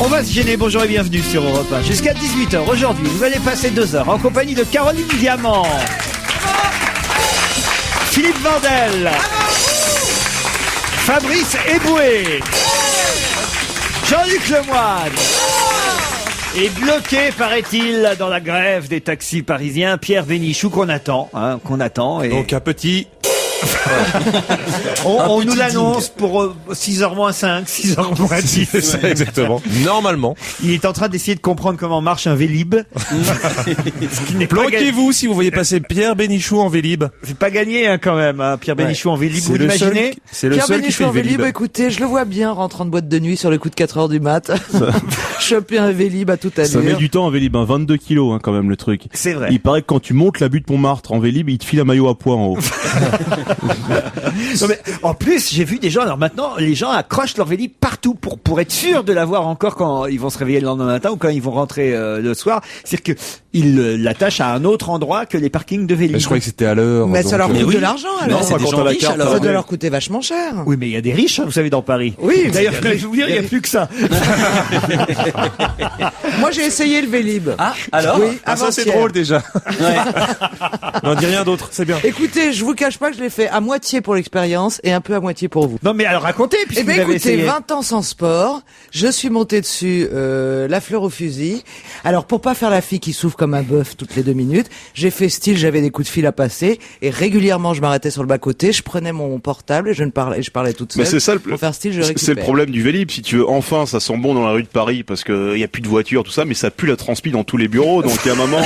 On va se gêner, bonjour et bienvenue sur Europe 1. Jusqu'à 18h aujourd'hui, vous allez passer 2 heures en compagnie de Caroline Diamant, Philippe Vandel, Fabrice Eboué, Jean-Luc Lemoyne. Et bloqué, paraît-il, dans la grève des taxis parisiens, Pierre Bénichou qu'on attend. Et... Donc un petit... on nous l'annonce pour 6h moins 5, 6h moins 10. C'est ça, exactement. Normalement. Il est en train d'essayer de comprendre comment marche un Vélib. Planquez-vous si vous voyez passer Pierre Bénichou en Vélib. C'est pas gagné quand même, Pierre Bénichou en Vélib, vous l'imaginez? C'est le Pierre seul qui Bénichou fait en le Vélib. Vélib, écoutez, je le vois bien rentrant de boîte de nuit sur le coup de 4h du mat. Choper un Vélib à toute allure. Ça met du temps en Vélib, 22 kilos quand même le truc. C'est vrai. Il paraît que quand tu montes la butte Montmartre en Vélib, il te file un maillot à pois en haut. Non mais en plus j'ai vu des gens, alors maintenant les gens accrochent leur Vélib partout pour être sûr de l'avoir encore quand ils vont se réveiller le lendemain matin ou quand ils vont rentrer le soir. C'est-à-dire que ils l'attachent à un autre endroit que les parkings de Vélib. Mais je croyais que c'était à l'heure. Mais ça leur coûte oui. de l'argent alors. Non, c'est des gens riches alors. Ça doit leur coûter vachement cher. Oui mais il y a des riches, vous savez, dans Paris. Oui. D'ailleurs je vais vous dire, il n'y a plus que ça. Moi j'ai essayé le Vélib. Ah, alors? Oui, Ah, ça c'est avant-hier. drôle déjà. Non, dis rien d'autre, c'est bien. Écoutez, je vous cache pas que je l'ai fait à moitié pour l'expérience et un peu à moitié pour vous. Non mais alors racontez puisque Eh bien vous avez écoutez, essayé. 20 ans sans sport, je suis monté dessus la fleur au fusil. Alors pour pas faire la fille qui souffle comme un bœuf toutes les 2 minutes, j'ai fait style, j'avais des coups de fil à passer et régulièrement je m'arrêtais sur le bas-côté, je prenais mon portable et je parlais toute seule. Mais c'est ça pour faire style, je récupère. c'est le problème du Vélib. Si tu veux, enfin, ça sent bon dans la rue de Paris parce que il y a plus de voitures, tout ça, mais ça pue la transpi dans tous les bureaux. Donc il y a un moment,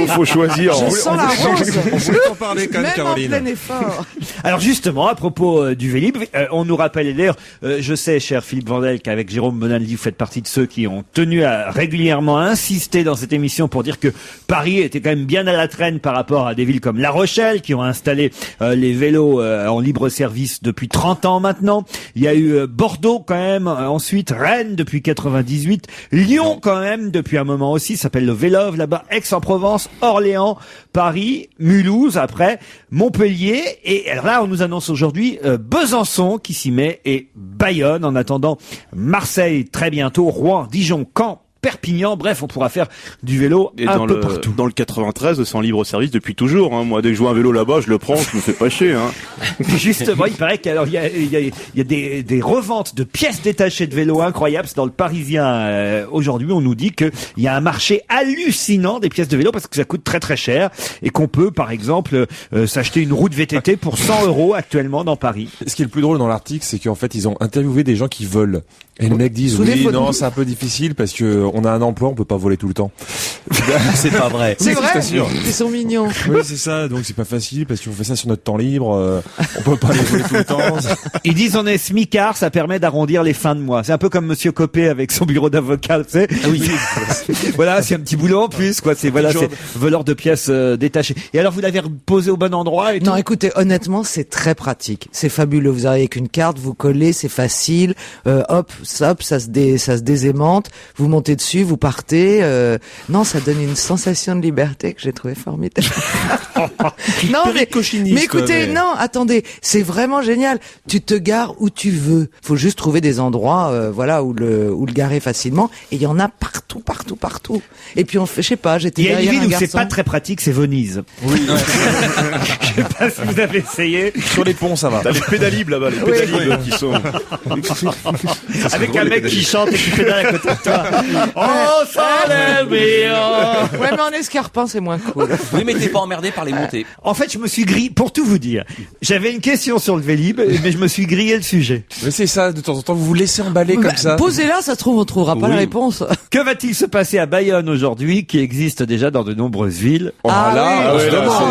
faut choisir. Je sens la rose. On voulait t'en parler quand même, Même en Caroline. plein effort. Alors justement, à propos du Vélib, on nous rappelle, et d'ailleurs, je sais, cher Philippe Vandel, qu'avec Jérôme Bonaldi, vous faites partie de ceux qui ont tenu à régulièrement insister dans cette émission pour dire que Paris était quand même bien à la traîne par rapport à des villes comme La Rochelle, qui ont installé les vélos en libre service depuis 30 ans maintenant. Il y a eu Bordeaux quand même, ensuite Rennes depuis 98, Lyon quand même depuis un moment aussi, ça s'appelle le Vélove là-bas, Aix-en-Provence, Orléans, Paris, Mulhouse après, Montpellier, et alors là on nous annonce aujourd'hui Besançon qui s'y met et Bayonne. En attendant, Marseille très bientôt, Rouen, Dijon, Caen, Perpignan, bref, on pourra faire du vélo Et un peu partout. dans le 93, c'est en libre service depuis toujours. Hein. Moi, dès que je vois un vélo là-bas, je le prends, je me fais pas chier. Hein. Justement, il paraît qu'il y a des reventes de pièces détachées de vélos incroyables. C'est dans le Parisien aujourd'hui. On nous dit qu'il y a un marché hallucinant des pièces de vélo parce que ça coûte très très cher et qu'on peut, par exemple, s'acheter une roue de VTT pour 100 € actuellement dans Paris. Ce qui est le plus drôle dans l'article, c'est qu'en fait, ils ont interviewé des gens qui volent. Et les mecs disent, Sous des oui, photos. non, c'est un peu difficile parce que on a un emploi, on peut pas voler tout le temps. C'est pas vrai. C'est Oui, vrai, je t'assure. ils sont mignons. Oui, c'est ça. Donc c'est pas facile parce qu'on fait ça sur notre temps libre. On peut pas les voler tout le temps. Ils disent on est smicard, ça permet d'arrondir les fins de mois. C'est un peu comme Monsieur Copé avec son bureau d'avocat, tu sais. Oui. Voilà, c'est un petit boulot en plus, quoi. C'est voilà, c'est voleur de pièces détachées. Et alors vous l'avez posé au bon endroit et tout. Non, écoutez, honnêtement, c'est très pratique. C'est fabuleux. Vous arrivez avec une carte, vous collez, c'est facile. Hop, ça se désaimante. Vous montez dessus, vous partez. Non, ça donne une sensation de liberté que j'ai trouvé formidable. Non, mais cochiniste, écoutez, mais- non, attendez, c'est vraiment génial. Tu te gares où tu veux. Faut juste trouver des endroits, voilà, où le garer facilement. Et il y en a partout. Et puis on fait, je sais pas, j'étais Il y a une derrière ville un où garçon. c'est pas très pratique, c'est Venise. Oui. Je sais pas si vous avez essayé. Sur les ponts, ça va. T'as les pédalibes là-bas, les pédalibes qui sont. Avec un mec qui chante et qui pédale à côté de toi. Oh, ça bien. Ouais, mais en escarpin, c'est moins cool. Oui, mais t'es pas emmerdé par les montées. En fait, je me suis grillé, pour tout vous dire. J'avais une question sur le Vélib, mais je me suis grillé le sujet. Mais c'est ça, de temps en temps, vous vous laissez emballer Bah, comme ça. posez-la, ça se trouve, on trouvera pas Oui. la réponse. Que va-t-il se passer à Bayonne aujourd'hui, qui existe déjà dans de nombreuses villes? Oh, là, oui, on se ouais, là, demande.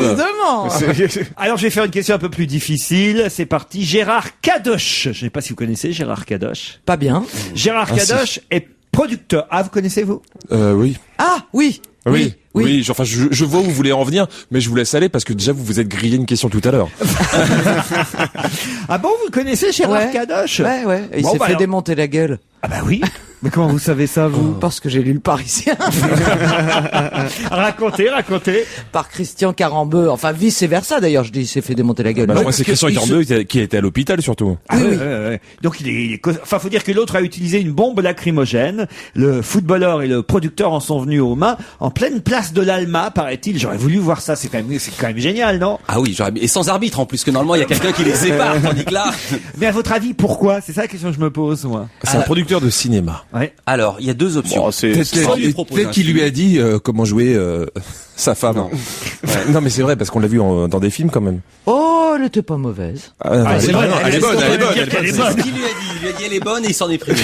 on se demande. Alors, je vais faire une question un peu plus difficile. C'est parti. Gérard Kadosh. Je sais pas si vous connaissez Gérard Kadosh. Pas bien. Gérard Ah, si. Kadosh est producteur. Ah, vous connaissez-vous? Oui. Ah, oui. Oui, enfin, je vois où vous voulez en venir, mais je vous laisse aller parce que déjà vous vous êtes grillé une question tout à l'heure. Ah bon, vous connaissez Gérard Ouais. Kadosh? Ouais. Il Bon, s'est bah fait alors- démonter la gueule. Ah bah oui. Mais comment vous savez ça, vous Parce que j'ai lu Le Parisien Racontez. par Christian Carambeu. Enfin, vice versa d'ailleurs, je dis, il s'est fait démonter la gueule. Bah, moi, c'est Christian Carambeu qui était à l'hôpital surtout. Ah, oui. Donc enfin, faut dire que l'autre a utilisé une bombe lacrymogène. Le footballeur et le producteur en sont venus aux mains en pleine place de l'Alma, paraît-il. J'aurais voulu voir ça. C'est quand même génial, non? Ah oui, et sans arbitre en plus, que normalement il y a quelqu'un qui les sépare, tandis que là. Mais à votre avis, pourquoi? C'est ça la question que je me pose, moi. C'est un producteur de cinéma. Ouais. Alors, il y a deux options. Bon, c'est Peut-être qu'il lui a dit comment jouer sa femme. Non. Non, mais c'est vrai parce qu'on l'a vu dans des films quand même. Oh, elle était pas mauvaise. C'est vrai, elle est bonne. Ce qu'il lui a dit, il lui a dit elle est bonne et il s'en est privé.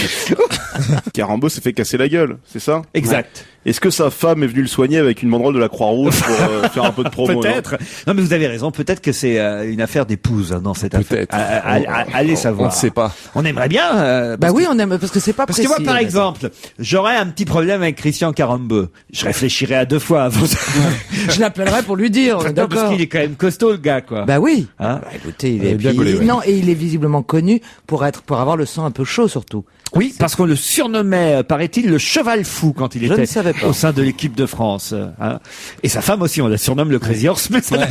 Carambeu s'est fait casser la gueule, c'est ça? Exact. Est-ce que sa femme est venue le soigner avec une banderole de la Croix-Rouge pour faire un peu de promo? Peut-être. Non, mais vous avez raison. Peut-être que c'est une affaire d'épouse dans cette affaire. Peut-être. Allez savoir. On ne sait pas. On aimerait bien. Bah oui, on aime, parce que c'est pas Parce que précis. moi, par exemple, j'aurais un petit problème avec Christian Carambeu. Je réfléchirais à deux fois avant. Je l'appellerai pour lui dire, Parce d'accord. qu'il est quand même costaud, le gars, quoi. Bah oui. Hein Bah, écoutez, Il est bien gaulé, ouais. non, et il est visiblement connu pour avoir le sang un peu chaud surtout. Oui, parce qu'on le surnommait, paraît-il, le cheval fou quand il Je était ne savais pas. au sein de l'équipe de France. Hein. Et sa femme aussi, on la surnomme le Crazy Horse, mais ça n'a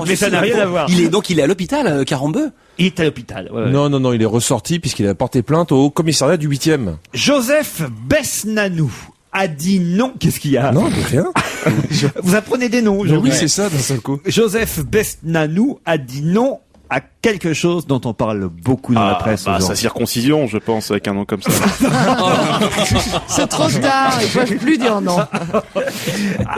Mais ça n'a rien à voir. Il est à l'hôpital, Carambeu. Il est à l'hôpital. Ouais. Non, il est ressorti puisqu'il a porté plainte au commissariat du 8e. Joseph Besnanou a dit non. Qu'est-ce qu'il y a? Non, rien. Vous apprenez des noms Oui, aujourd'hui. c'est ça d'un seul coup. Joseph Besnanou a dit non à quelque chose dont on parle beaucoup dans la presse Sa aujourd'hui. circoncision, je pense, avec un nom comme ça. C'est trop tard, ils peuvent plus dire non.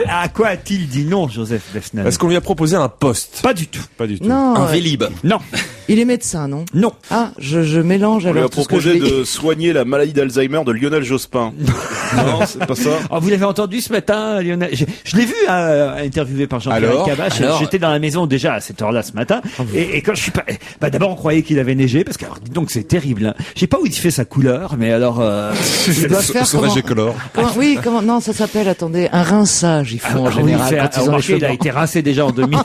À quoi a-t-il dit non, Joseph Besnanou? Est-ce qu'on lui a proposé un poste? Pas du tout. Pas du tout. Non, Un Vélib. Non. il est médecin, non? Non. Ah, je mélange On lui a alors tout ce que je proposé dis. de soigner la maladie d'Alzheimer de Lionel Jospin. Non, c'est pas ça. Oh, vous l'avez entendu ce matin, Lionel? Je l'ai vu interviewé par Jean-Pierre Alors Cabache. Alors J'étais dans la maison déjà à cette heure-là ce matin. Et quand je suis pas... d'abord on croyait qu'il avait neigé, parce que alors, dis donc c'est terrible. Hein. Je sais pas où il fait sa couleur, mais alors... Il doit faire Sauvage et color. comment, non, ça s'appelle, attendez, un rinçage, ils font en général quand ils ont les remarquez, cheveux il a blancs. été rincé déjà en 2000.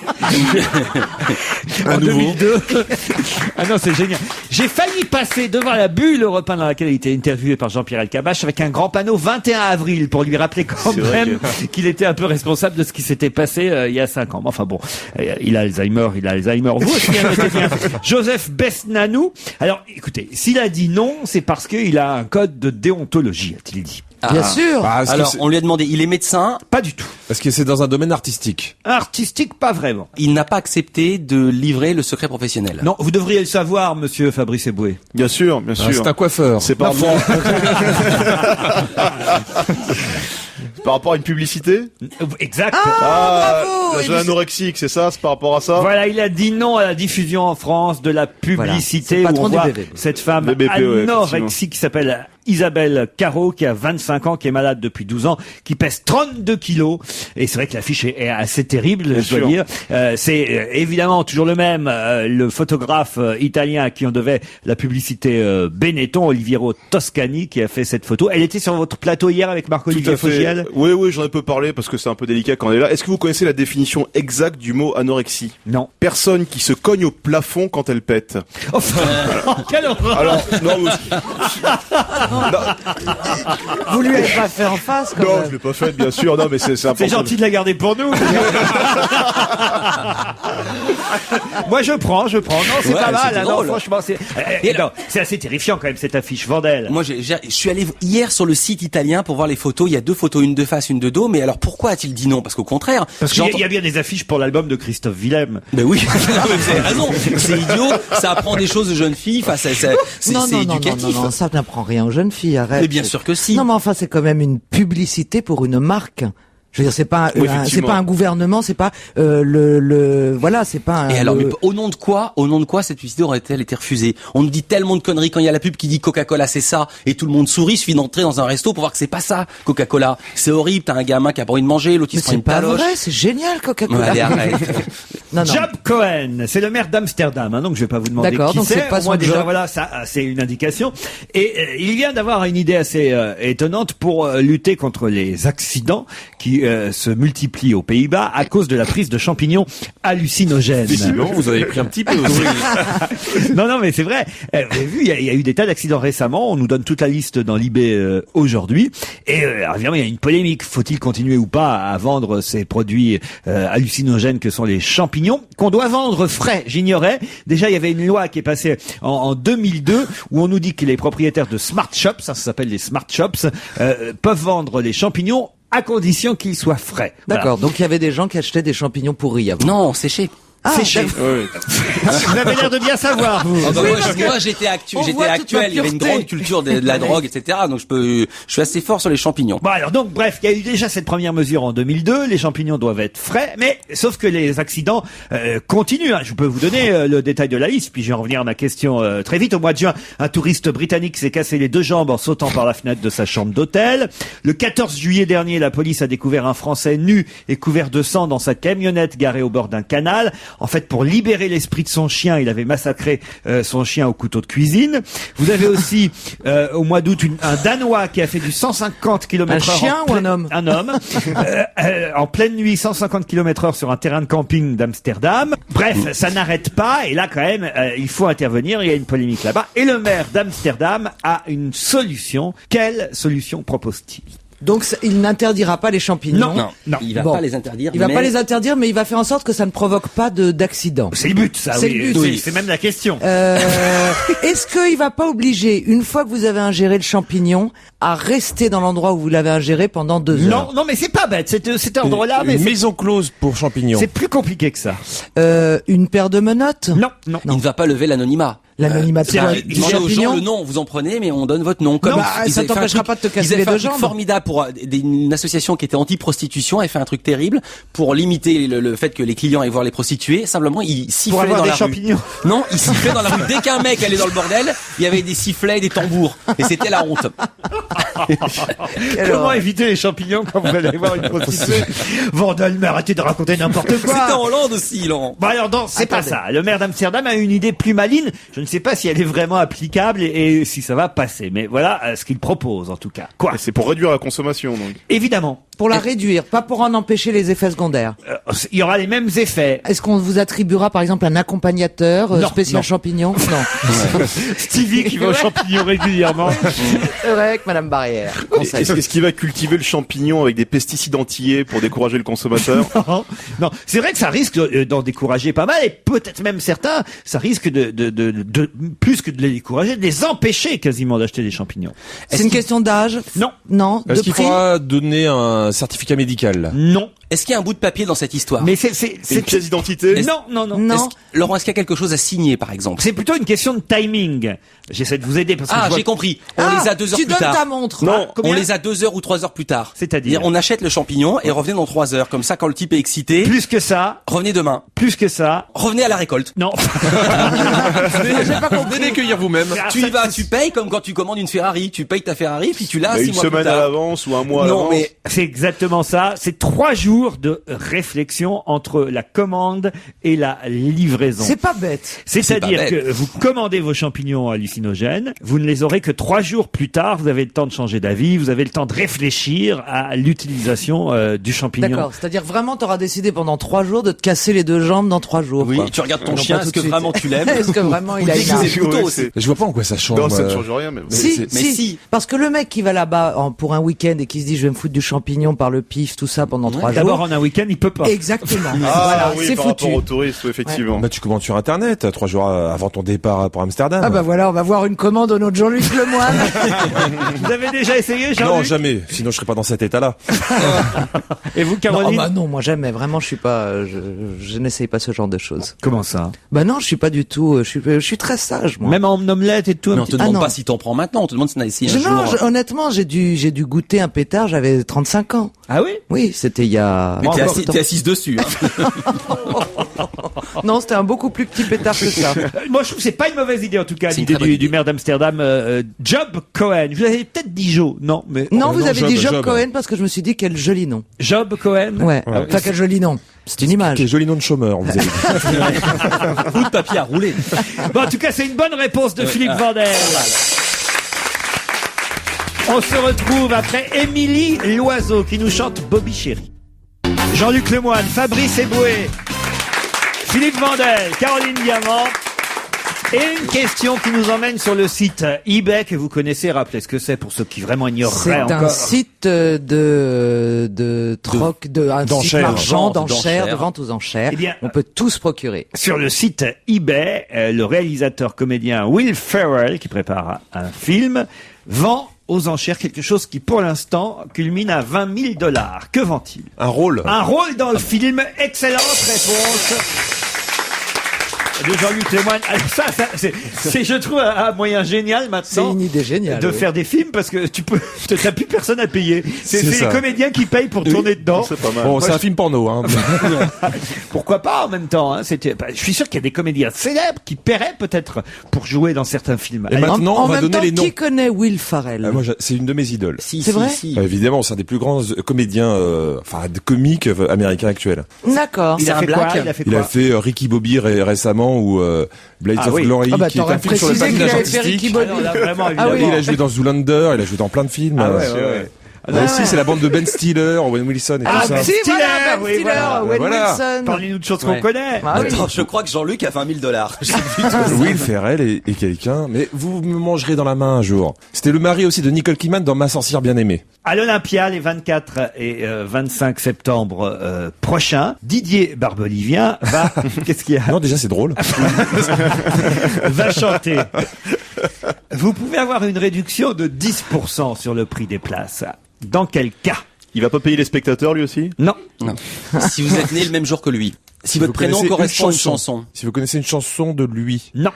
en 2002. Ah non, c'est génial. J'ai failli passer devant la bulle Europe 1 dans laquelle il était interviewé par Jean-Pierre Elkabbach avec un grand panneau 21 avril pour lui rappeler quand C'est vrai même qu'il était un peu responsable de ce qui s'était passé il y a 5 ans. Mais enfin bon, il a Alzheimer. Vous aussi, hein, notez bien. Joseph Besnanou. Alors, écoutez, s'il a dit non, c'est parce qu'il a un code de déontologie, a-t-il dit. Bien sûr. Ah, Alors, on lui a demandé, il est médecin, Pas du tout. Est-ce que c'est dans un domaine artistique? Artistique, pas vraiment. il n'a pas accepté de livrer le secret professionnel. Non, vous devriez le savoir, monsieur Fabrice Eboué. Bien sûr. Ah, c'est un coiffeur. C'est par rapport... par rapport à une publicité? Exact. bravo. La jeune anorexique, c'est ça? C'est par rapport à ça? Voilà, il a dit non à la diffusion en France de la publicité Voilà, c'est le où on patron du voit BBB. cette femme BBB, ouais, anorexique qui s'appelle Isabelle Caro, qui a 25 ans, qui est malade depuis 12 ans, qui pèse 32 kilos. Et c'est vrai que l'affiche est assez terrible, Bien je dois sûr. dire. C'est évidemment toujours le même, le photographe italien à qui on devait la publicité Benetton, Oliviero Toscani, qui a fait cette photo. Elle était sur votre plateau hier avec Tout Marc-Olivier à fait. Fogiel. Oui, j'en ai peu parlé parce que c'est un peu délicat quand on est là. Est-ce que vous connaissez la définition exacte du mot anorexie? Non. Personne qui se cogne au plafond quand elle pète. Oh, quelle horreur. Alors, non, Vous lui avez pas fait en face, quand non, même. je l'ai pas fait, bien sûr. Non, mais c'est important. C'est gentil de la garder pour nous. Moi, je prends. Non, c'est Ouais, pas mal. c'était hein, non, drôle. franchement, c'est non, c'est assez terrifiant quand même cette affiche Vandel. Moi, je suis allé hier sur le site italien pour voir les photos. Il y a 2 photos, une de face, une de dos. Mais alors, pourquoi a-t-il dit non? Parce qu'au contraire, Parce qu'il y a bien des affiches pour l'album de Christophe Willem. Ben oui, non, mais vous avez raison. C'est idiot. Ça apprend des choses de jeunes filles. Enfin, c'est Non, éducatif. non, ça n'apprend rien aux jeunes filles, arrête. Mais bien sûr que si. Non, mais enfin, c'est quand même une publicité pour une marque. Je veux dire, c'est pas, Oui, c'est effectivement. pas un gouvernement, c'est pas voilà, c'est pas. Et alors, mais au nom de quoi cette publicité aurait-elle été refusée? On nous dit tellement de conneries quand il y a la pub qui dit Coca-Cola c'est ça, et tout le monde sourit, il suffit d'entrer dans un resto pour voir que c'est pas ça, Coca-Cola. C'est horrible, t'as un gamin qui a pas envie de manger, l'autre il Mais se prend c'est une pas paloche. vrai, c'est génial, Coca-Cola. Ouais, allez, arrête. Non, non. Job Cohen, c'est le maire d'Amsterdam, donc je vais pas vous demander D'accord, qui donc c'est pas Au moins son déjà, job. voilà, ça, c'est une indication. Et il vient d'avoir une idée assez étonnante pour lutter contre les accidents qui se multiplient aux Pays-Bas à cause de la prise de champignons hallucinogènes. Visiblement, vous avez pris un petit peu aussi. Non, mais c'est vrai. Vous avez vu, il y a eu des tas d'accidents récemment. On nous donne toute la liste dans l'IB aujourd'hui. Et alors, évidemment, il y a une polémique. Faut-il continuer ou pas à vendre ces produits hallucinogènes que sont les champignons qu'on doit vendre frais? J'ignorais. Déjà, il y avait une loi qui est passée en 2002 où on nous dit que les propriétaires de smart shops, ça s'appelle les smart shops, peuvent vendre les champignons à condition qu'ils soient frais. D'accord. Donc il y avait des gens qui achetaient des champignons pourris avant. Non, séché. Séché. Vous avez l'air de bien savoir, vous. Moi, j'étais On voit toute actuel. la Il y avait une pureté. grande culture de la drogue, etc. Donc je suis assez fort sur les champignons. Bon alors donc bref, il y a eu déjà cette première mesure en 2002, les champignons doivent être frais, mais sauf que les accidents continuent. Je peux vous donner le détail de la liste, puis je vais revenir à ma question très vite. Au mois de juin, un touriste britannique s'est cassé les 2 jambes en sautant par la fenêtre de sa chambre d'hôtel. Le 14 juillet dernier, la police a découvert un Français nu et couvert de sang dans sa camionnette garée au bord d'un canal. En fait, pour libérer l'esprit de son chien, il avait massacré son chien au couteau de cuisine. Vous avez aussi au mois d'août un Danois qui a fait du 150 km/h. Un chien ou un homme? Un homme. En pleine nuit, 150 km/h sur un terrain de camping d'Amsterdam. Bref, ça n'arrête pas. Et là, quand même, il faut intervenir. Il y a une polémique là-bas. Et le maire d'Amsterdam a une solution. Quelle solution propose-t-il? Donc il n'interdira pas les champignons. Non. Il va Bon. pas les interdire. Il va mais- pas les interdire, mais il va faire en sorte que ça ne provoque pas d'accident. C'est le but, ça. C'est Oui. le but. Oui, c'est même la question. Est-ce qu'il va pas obliger, une fois que vous avez ingéré le champignon, à rester dans l'endroit où vous l'avez ingéré pendant 2 heures? Non, mais c'est pas bête. Cet ordre-là, mais Une maison close pour champignons. c'est plus compliqué que ça. Une paire de menottes? Non. Il ne va pas lever l'anonymat. L'anonymat de c'est quoi? un- Du Demandez aux gens champignon? le nom, vous en prenez, mais on donne votre nom. Comme Non, ils ça avaient fait un t'empêchera truc- pas de te casser ils avaient les fait 2 un truc jambes. formidable pour une association qui était anti-prostitution, avait fait un truc terrible pour limiter le fait que les clients aillent voir les prostituées. Simplement, ils Pour sifflaient avoir dans des la rue. champignons. Non, ils sifflaient dans la rue. Dès qu'un mec allait dans le bordel, il y avait des sifflets et des tambours. Et c'était la honte. Comment éviter les champignons quand vous allez voir une prostituée? Vandal, mais arrêtez de raconter n'importe quoi. C'était en Hollande aussi, Laurent. Bon alors non, c'est pas Attendez. ça. Le maire d'Amsterdam a une idée plus maligne. Je ne sais pas si elle est vraiment applicable et si ça va passer. Mais voilà ce qu'il propose en tout cas. Quoi? Et c'est pour réduire la consommation, donc. Évidemment, Pour la réduire, pas pour en empêcher les effets secondaires. il y aura les mêmes effets. Est-ce qu'on vous attribuera par exemple un accompagnateur Non, spécial non. champignons? Non. Stevie qui va aux champignons régulièrement. C'est vrai que Madame Barrière. Est-ce qu'il va cultiver le champignon avec des pesticides antillais pour décourager le consommateur? Non, c'est vrai que ça risque d'en décourager pas mal et peut-être même certains, ça risque de plus que de les décourager, de les empêcher quasiment d'acheter des champignons. C'est une question d'âge? Non. Non. De Est-ce qu'il prix? faudra donner un certificat médical? Non. Est-ce qu'il y a un bout de papier dans cette histoire? Mais C'est une pièce d'identité? non. Non. Laurent, est-ce qu'il y a quelque chose à signer, par exemple? C'est plutôt une question de timing. J'essaie de vous aider parce que Ah, je vois- j'ai compris. On les a 2 heures tu plus donnes tard. ta montre. Non. Combien On les a 2 heures ou 3 heures plus tard. C'est-à-dire on achète le champignon et revenez dans 3 heures. Comme ça, quand le type est excité, Plus que ça, revenez demain. plus que ça. Revenez à la récolte. Non. Venez cueillir vous-même. Ah, Tu ça, y vas, c'est- tu payes comme quand tu commandes une Ferrari. Tu payes ta Ferrari, puis tu l'as 6 Une mois plus semaine à tard. l'avance ou un mois à Non, l'avance? mais C'est exactement ça. C'est 3 jours de réflexion entre la commande et la livraison. C'est pas bête. C'est-à-dire C'est pas que vous commandez vos champignons hallucinogènes, vous ne les aurez que 3 jours plus tard, vous avez le temps de changer d'avis, vous avez le temps de réfléchir à l'utilisation du champignon. D'accord. C'est-à-dire vraiment, t'auras décidé pendant 3 jours de te casser les 2 jambes dans 3 jours. oui, quoi. tu regardes ton Non, chien. pas tout Est-ce de que suite. vraiment tu l'aimes? Est-ce que vraiment il a Ou une dis que âme? c'est plutôt Ouais, aussi. c'est- Je vois pas en quoi ça change. Non, ça ne change rien, mais. Si, mais si. Parce que le mec qui va là-bas pour un week-end et qui se dit je vais me foutre du champignon par le pif, tout ça pendant 3 D'abord jours. en un week-end, il peut pas. Exactement. Ah voilà, oui, c'est par foutu. rapport aux touristes, effectivement. Bah, tu commandes sur Internet 3 jours avant ton départ pour Amsterdam. Ah bah voilà, on va voir une commande au nom de Jean-Luc Lemoine. Vous avez déjà essayé, Jean-Luc? Non, jamais. Sinon, je serais pas dans cet état-là. Et vous, Non, Caroline? bah non, moi jamais. Vraiment, je suis pas. Je n'essaye pas ce genre de choses. Comment ça? Bah non, je suis pas du tout. Je suis très sage, moi. Même en omelette et tout. un Mais on petit- te demande non. pas si t'en prends maintenant. On te demande si t'en as essayé un Non, jour. honnêtement, j'ai dû goûter un pétard. J'avais 35 ans. Ah oui? Oui, c'était il y a pas. Mais t'es important. assise dessus. Hein. Non, c'était un beaucoup plus petit pétard que ça. Moi, je trouve que c'est pas une mauvaise idée, en tout cas, C'est une l'idée très bonne du idée. maire d'Amsterdam, Job Cohen. Vous avez peut-être dit Joe, non, mais Non, vous non, avez dit Job Job. Cohen parce que je me suis dit quel joli nom. Job Cohen. Ouais. Enfin, quel joli nom. C'est une image. Quel joli nom de chômeur, vous avez dit. Bout de papier à rouler. Bon, en tout cas, c'est une bonne réponse de Philippe Vandel. On se retrouve après Émilie Loiseau qui nous chante Bobby Chéri. Jean-Luc Lemoyne, Fabrice Eboué, Philippe Vandel, Caroline Diamant. Et une question qui nous emmène sur le site eBay que vous connaissez. Rappelez ce que c'est pour ceux qui vraiment C'est ignoreraient un encore. site de troc, un site d'enchères. marchand, Vente, d'enchères, de d'enchères. vente aux enchères. Eh bien, on peut tout se procurer. Sur le site eBay, le réalisateur comédien Will Ferrell, qui prépare un film, vend aux enchères quelque chose qui, pour l'instant, culmine à $20 000. Que vend-il? Un rôle. Un rôle dans le film. Excellente réponse de Jean-Luc Lemoyne. Alors ça c'est, je trouve, un moyen génial C'est maintenant une idée géniale. de oui. faire des films parce que t'as plus personne à payer. C'est les ça. comédiens qui payent pour tourner dedans. C'est pas mal. Bon, c'est un film porno, hein. Pourquoi pas en même temps, hein, je suis sûr qu'il y a des comédiens célèbres qui paieraient peut-être pour jouer dans certains films. Et Allez, maintenant, en on va même donner temps, les noms. qui connaît Will Ferrell? Moi, c'est une de mes idoles. Si, C'est vrai Évidemment, c'est un des plus grands comédiens, de comiques américains actuels. D'accord. il a c'est fait un quoi? black. Il a fait Il a quoi? fait Ricky Bobby récemment ou Blades Ah of oui. Glory, Ah bah, qui est t'aurais un film sur le précisé qu'il patinage avait fait Ricky artistique. Bobby. Ah non, là, vraiment, Ah Et évidemment. oui. il a joué dans Zoolander, il a joué dans plein de films. Ah ouais, ouais. Là aussi, c'est la bande de Ben Stiller, Owen Wilson et Ah, tout ça. Ben Si, Stiller, voilà, Ben oui, Stiller, voilà. Owen Voilà. Wilson. Parlez-nous de choses Ouais. qu'on connaît. Ah oui. Attends, je crois que Jean-Luc a $20 000. Will Ferrell est quelqu'un, mais vous me mangerez dans la main un jour. C'était le mari aussi de Nicole Kidman dans Ma sorcière bien aimée. À l'Olympia, les 24 et 25 septembre prochains, Didier Barbelivien va... Qu'est-ce qu'il y a? Non, déjà, c'est drôle. Va chanter. Vous pouvez avoir une réduction de 10% sur le prix des places. Dans quel cas? Il va pas payer les spectateurs lui aussi? Non. Non. Si vous êtes né le même jour que lui. Si Vous votre prénom connaissez correspond à une chanson. Si vous connaissez une chanson de lui. Non.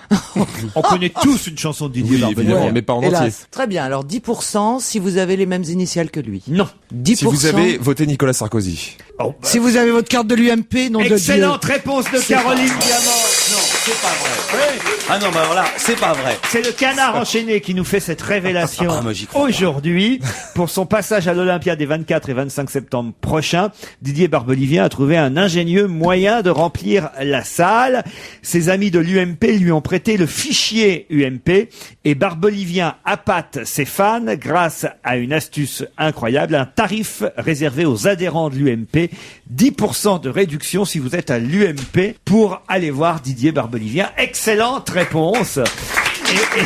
On connaît tous une chanson de Didier Oui, Barbelivien. évidemment, mais pas en Hélas. entier. Très bien. Alors 10% si vous avez les mêmes initiales que lui. Non. 10%. Si vous avez voté Nicolas Sarkozy. Oh, bah, Si vous avez votre carte de l'UMP, nom de Dieu. excellente réponse de Caroline Diamant. Non, c'est pas vrai. Ah non, mais alors là, c'est pas vrai. C'est le Canard enchaîné qui nous fait cette révélation Ah, moi, j'y crois pas. aujourd'hui. Pour son passage à l'Olympia des 24 et 25 septembre prochains, Didier Barbelivien a trouvé un ingénieux moyen de remplir la salle. Ses amis de l'UMP lui ont prêté le fichier UMP et Barbelivien appâte ses fans grâce à une astuce incroyable, un tarif réservé aux adhérents de l'UMP, 10% de réduction si vous êtes à l'UMP pour aller voir Didier Barbelivien. Excellente réponse. Et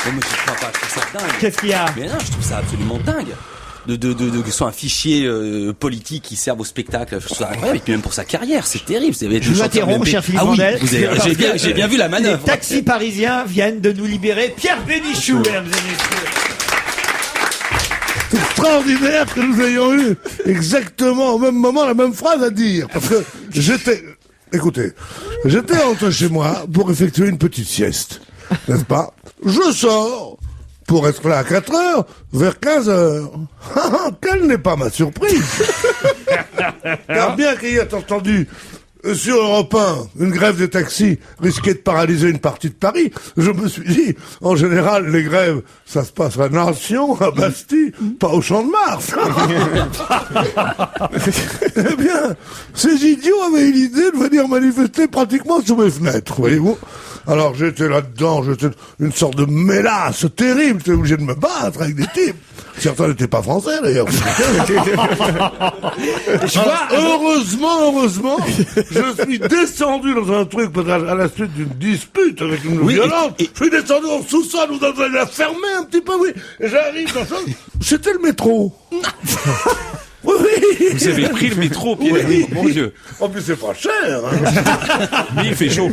Oh, mais je crois pas, je trouve ça dingue. qu'est-ce qu'il y a? Mais non, je trouve ça absolument dingue. Que ce soit un fichier politique qui serve au spectacle, je trouve ça incroyable. Et puis même pour sa carrière, c'est terrible. Je vous interromps, cher Philippe Ah oui, Vandel. j'ai bien vu la Les manœuvre. taxis parisiens viennent de nous libérer. Pierre Bénichou, mesdames et messieurs. C'est extraordinaire que nous ayons eu exactement au même moment la même phrase à dire. Parce que écoutez, j'étais rentré chez moi pour effectuer une petite sieste. N'est-ce pas? Je sors pour être là à 4 heures, vers 15 heures. Quelle n'est pas ma surprise? Car bien qu'il y ait entendu sur Europe 1, une grève des taxis risquait de paralyser une partie de Paris, je me suis dit, en général, les grèves, ça se passe à Nation, à Bastille, pas au Champ de Mars. Eh bien, ces idiots avaient eu l'idée de venir manifester pratiquement sous mes fenêtres, voyez-vous. Alors j'étais là-dedans, j'étais une sorte de mélasse terrible, j'étais obligé de me battre avec des types. Certains n'étaient pas français d'ailleurs. Heureusement, je suis descendu dans un truc à la suite d'une dispute avec une violence. Je suis descendu en sous-sol ou dans la fermée un petit peu, oui. Et j'arrive dans ça. C'était le métro. Oui. Vous avez pris le métro, Pierre. Oui. Mon Dieu. En plus, c'est pas cher. Hein. Mais il fait chaud.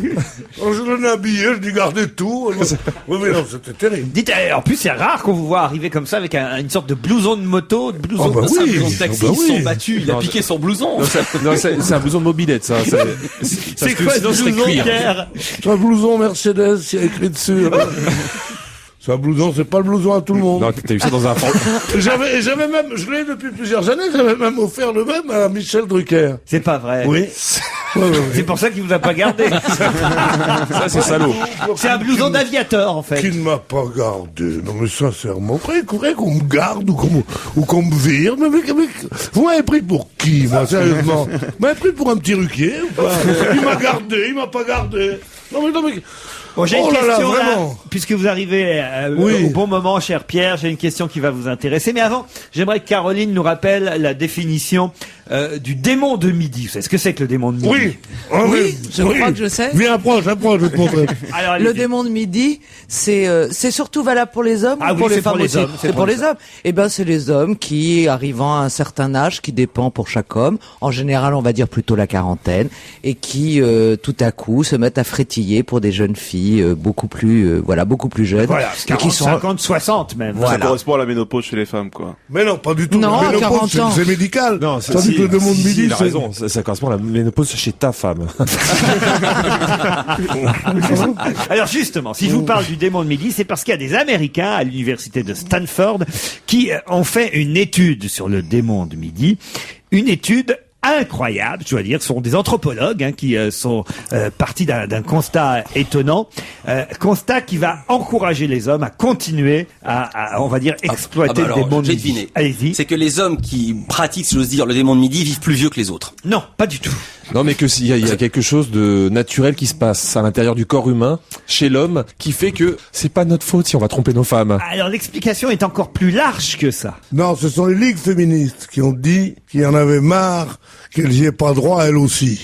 Alors, je donnais un billet, je dis gardez tout. Oui, mais non, c'était terrible. Dites, en plus, c'est rare qu'on vous voit arriver comme ça avec une sorte de blouson de moto, de blouson Oh, bah de oui. Un blouson de taxi, Ah bah ils se sont oui. battus, il a piqué son blouson. Non, c'est un blouson de mobilette, ça. C'est quoi ce blouson, Pierre? Un blouson Mercedes, il y a écrit dessus. C'est un blouson, c'est pas le blouson à tout le monde. Non, t'as eu ça dans un J'avais même, je l'ai depuis plusieurs années, j'avais même offert le même à Michel Drucker. C'est pas vrai. Oui. C'est pour ça qu'il vous a pas gardé. Ça, c'est salaud. C'est un blouson d'aviateur, en fait. Qui ne m'a pas gardé. Non, mais sincèrement, faudrait qu'on me garde ou qu'on me vire. Mais, vous m'avez pris pour qui, moi, sérieusement? Vous m'avez pris pour un petit Ruquier ou pas? Il m'a gardé, il m'a pas gardé. Non, mais. Bon, j'ai une question là, vraiment. puisque vous arrivez au bon moment, cher Pierre, j'ai une question qui va vous intéresser. Mais avant, j'aimerais que Caroline nous rappelle la définition du démon de midi. Vous savez ce que c'est que le démon de midi? Oui. Oui, je crois que je sais. Viens, approche, je vais te montrer. Alors, Le démon de midi, c'est surtout valable pour les hommes Ah ou oui, pour les c'est pour femmes les aussi. hommes, C'est pour les hommes. Eh ben, c'est les hommes qui, arrivant à un certain âge, qui dépend pour chaque homme, en général, on va dire plutôt la quarantaine, et qui, tout à coup, se mettent à frétiller pour des jeunes filles beaucoup plus jeunes. Voilà, et 40, qui sont 50, 60 même. Ça correspond à la ménopause chez les femmes, quoi. Mais non, pas du tout. Non, La ménopause, 40 ans. c'est médical. Non, Tandis que le démon de midi, il a c'est... raison. Ça correspond à la ménopause chez ta femme. Alors justement, si je vous parle du démon de midi, c'est parce qu'il y a des Américains à l'université de Stanford qui ont fait une étude sur le démon de midi. Une étude incroyable, je dois dire, ce sont des anthropologues qui sont partis d'un constat étonnant, constat qui va encourager les hommes à continuer à on va dire, exploiter le démon de j'ai midi. deviné. Allez-y. C'est que les hommes qui pratiquent, si j'ose dire, le démon de midi vivent plus vieux que les autres. Non, pas du tout. Non, mais que s'il y a quelque chose de naturel qui se passe à l'intérieur du corps humain, chez l'homme, qui fait que c'est pas notre faute si on va tromper nos femmes. Alors l'explication est encore plus large que ça. Non, ce sont les ligues féministes qui ont dit qu'ils en avaient marre qu'elles n'y aient pas droit elles aussi.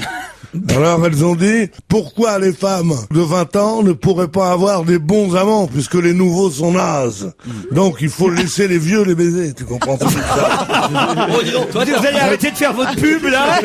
Alors elles ont dit, pourquoi les femmes de 20 ans ne pourraient pas avoir des bons amants puisque les nouveaux sont nazes. Donc il faut laisser les vieux les baiser, tu comprends tout ça. Oh, dis donc, toi, Vous allez arrêter de faire votre pub là.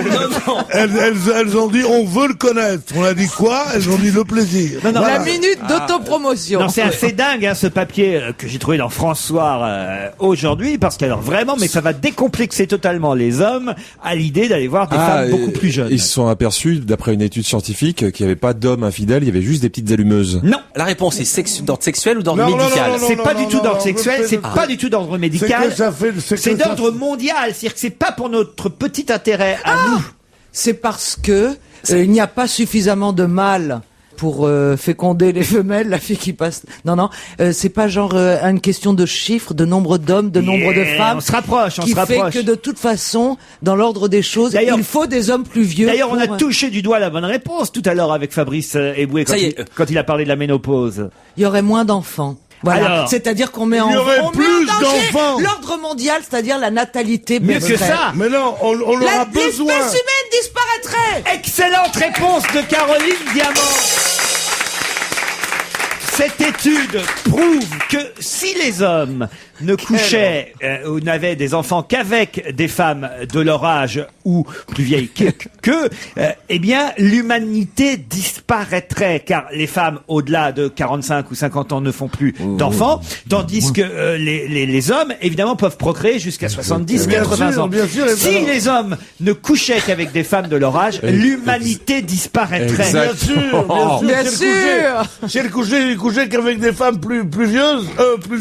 Elles ont dit, on veut le connaître. On a dit quoi? Elles ont dit le plaisir. Non, la minute d'autopromotion. Non, c'est assez dingue ce papier que j'ai trouvé dans France Soir aujourd'hui, parce qu'alors vraiment, mais ça va décomplexer totalement les hommes à l'idée d'aller voir des femmes beaucoup plus jeunes. Ils se sont aperçus, d'après une étude scientifique, qu'il n'y avait pas d'hommes infidèles, il y avait juste des petites allumeuses. Non, La réponse est d'ordre sexuel ou d'ordre Non, non, médical? non, non, c'est pas du tout d'ordre non, sexuel, non, c'est non, pas du tout d'ordre C'est médical. que ça fait, C'est d'ordre mondial, c'est-à-dire que c'est pas pour notre petit intérêt à nous. C'est parce que il n'y a pas suffisamment de mâles pour féconder les femelles, la fille qui passe. Non, c'est pas genre une question de chiffres, de nombre d'hommes, de nombre de femmes. On se rapproche, qui fait que de toute façon, dans l'ordre des choses, D'ailleurs- il faut des hommes plus vieux. D'ailleurs, on a pour- touché du doigt la bonne réponse tout à l'heure avec Fabrice Eboué Ça y est. quand il a parlé de la ménopause. Il y aurait moins d'enfants. Voilà. Alors, C'est-à-dire qu'on met il y aurait on met plus en danger d'enfants. l'ordre mondial, c'est-à-dire la natalité. Mieux que baisserait. ça. Mais non, on aura besoin. L'espèce humaine disparaîtrait. Excellente réponse de Caroline Diamant. Cette étude prouve que si les hommes ne couchaient ou n'avaient des enfants qu'avec des femmes de leur âge ou plus vieilles qu'eux, eh bien l'humanité disparaîtrait, car les femmes au-delà de 45 ou 50 ans ne font plus d'enfants, tandis que les hommes évidemment peuvent procréer jusqu'à 70, Bien 80 sûr, ans. bien sûr, Si évidemment. les hommes ne couchaient qu'avec des femmes de leur âge, l'humanité disparaîtrait. Exact. Bien si sûr. Si elle couchait qu'avec des femmes plus vieuses, oui,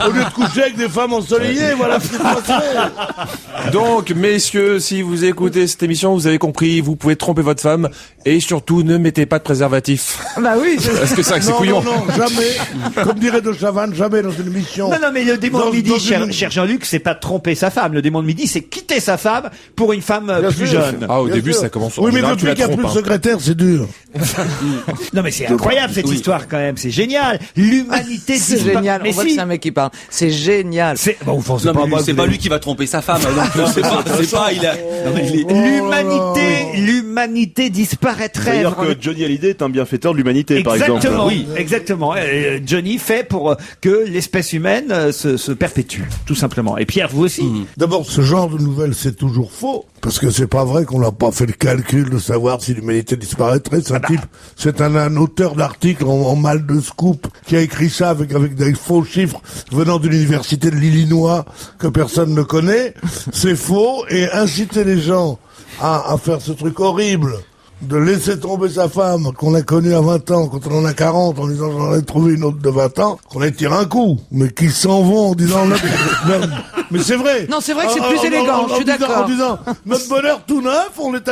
au lieu de coucher avec des femmes ensoleillées, voilà ce qui se passerait. Donc, messieurs, si vous écoutez cette émission, vous avez compris, vous pouvez tromper votre femme, et surtout, ne mettez pas de préservatif. Bah oui. Parce que c'est vrai que c'est Non, couillon. non, jamais. Comme dirait De Chavannes, jamais dans une émission. Non, mais le démon Dans- de midi, dans cher, une- cher Jean-Luc, c'est pas tromper sa femme. Le démon de midi, c'est quitter sa femme pour une femme Bien plus sûr. jeune. Ah, au Bien début, sûr. ça commence Oui, mais général, tu depuis la qu'il n'y a plus trompes, de hein. secrétaire, c'est dur. Non, mais c'est incroyable cette histoire quand même. C'est génial. L'humanité C'est disparaît. génial. Mais On voit que si. c'est un mec qui parle. C'est génial. C'est bon, enfin, c'est Non, pas mais moi lui, c'est que pas vous lui qui va tromper sa femme. Donc, c'est pas, il a, non, mais il est- L'humanité disparaîtrait. D'ailleurs que Johnny Hallyday est un bienfaiteur de l'humanité, par exemple. Exactement, oui, exactement. Johnny fait pour que l'espèce humaine se perpétue, tout simplement. Et Pierre, vous aussi. D'abord, ce genre de nouvelles, c'est toujours faux. Parce que c'est pas vrai qu'on n'a pas fait le calcul de savoir si l'humanité disparaîtrait. C'est un type, c'est un auteur d'articles en mal de scoop qui a écrit ça avec des faux chiffres venant de l'université de l'Illinois que personne ne connaît. C'est faux et inciter les gens à faire ce truc horrible de laisser tomber sa femme qu'on a connue à 20 ans, quand on en a 40, en disant j'en ai trouvé une autre de 20 ans, qu'on a tiré un coup, mais qui s'en vont en disant mais c'est vrai. Non, c'est vrai que c'est plus élégant, je suis d'accord. En disant notre bonheur tout neuf, on est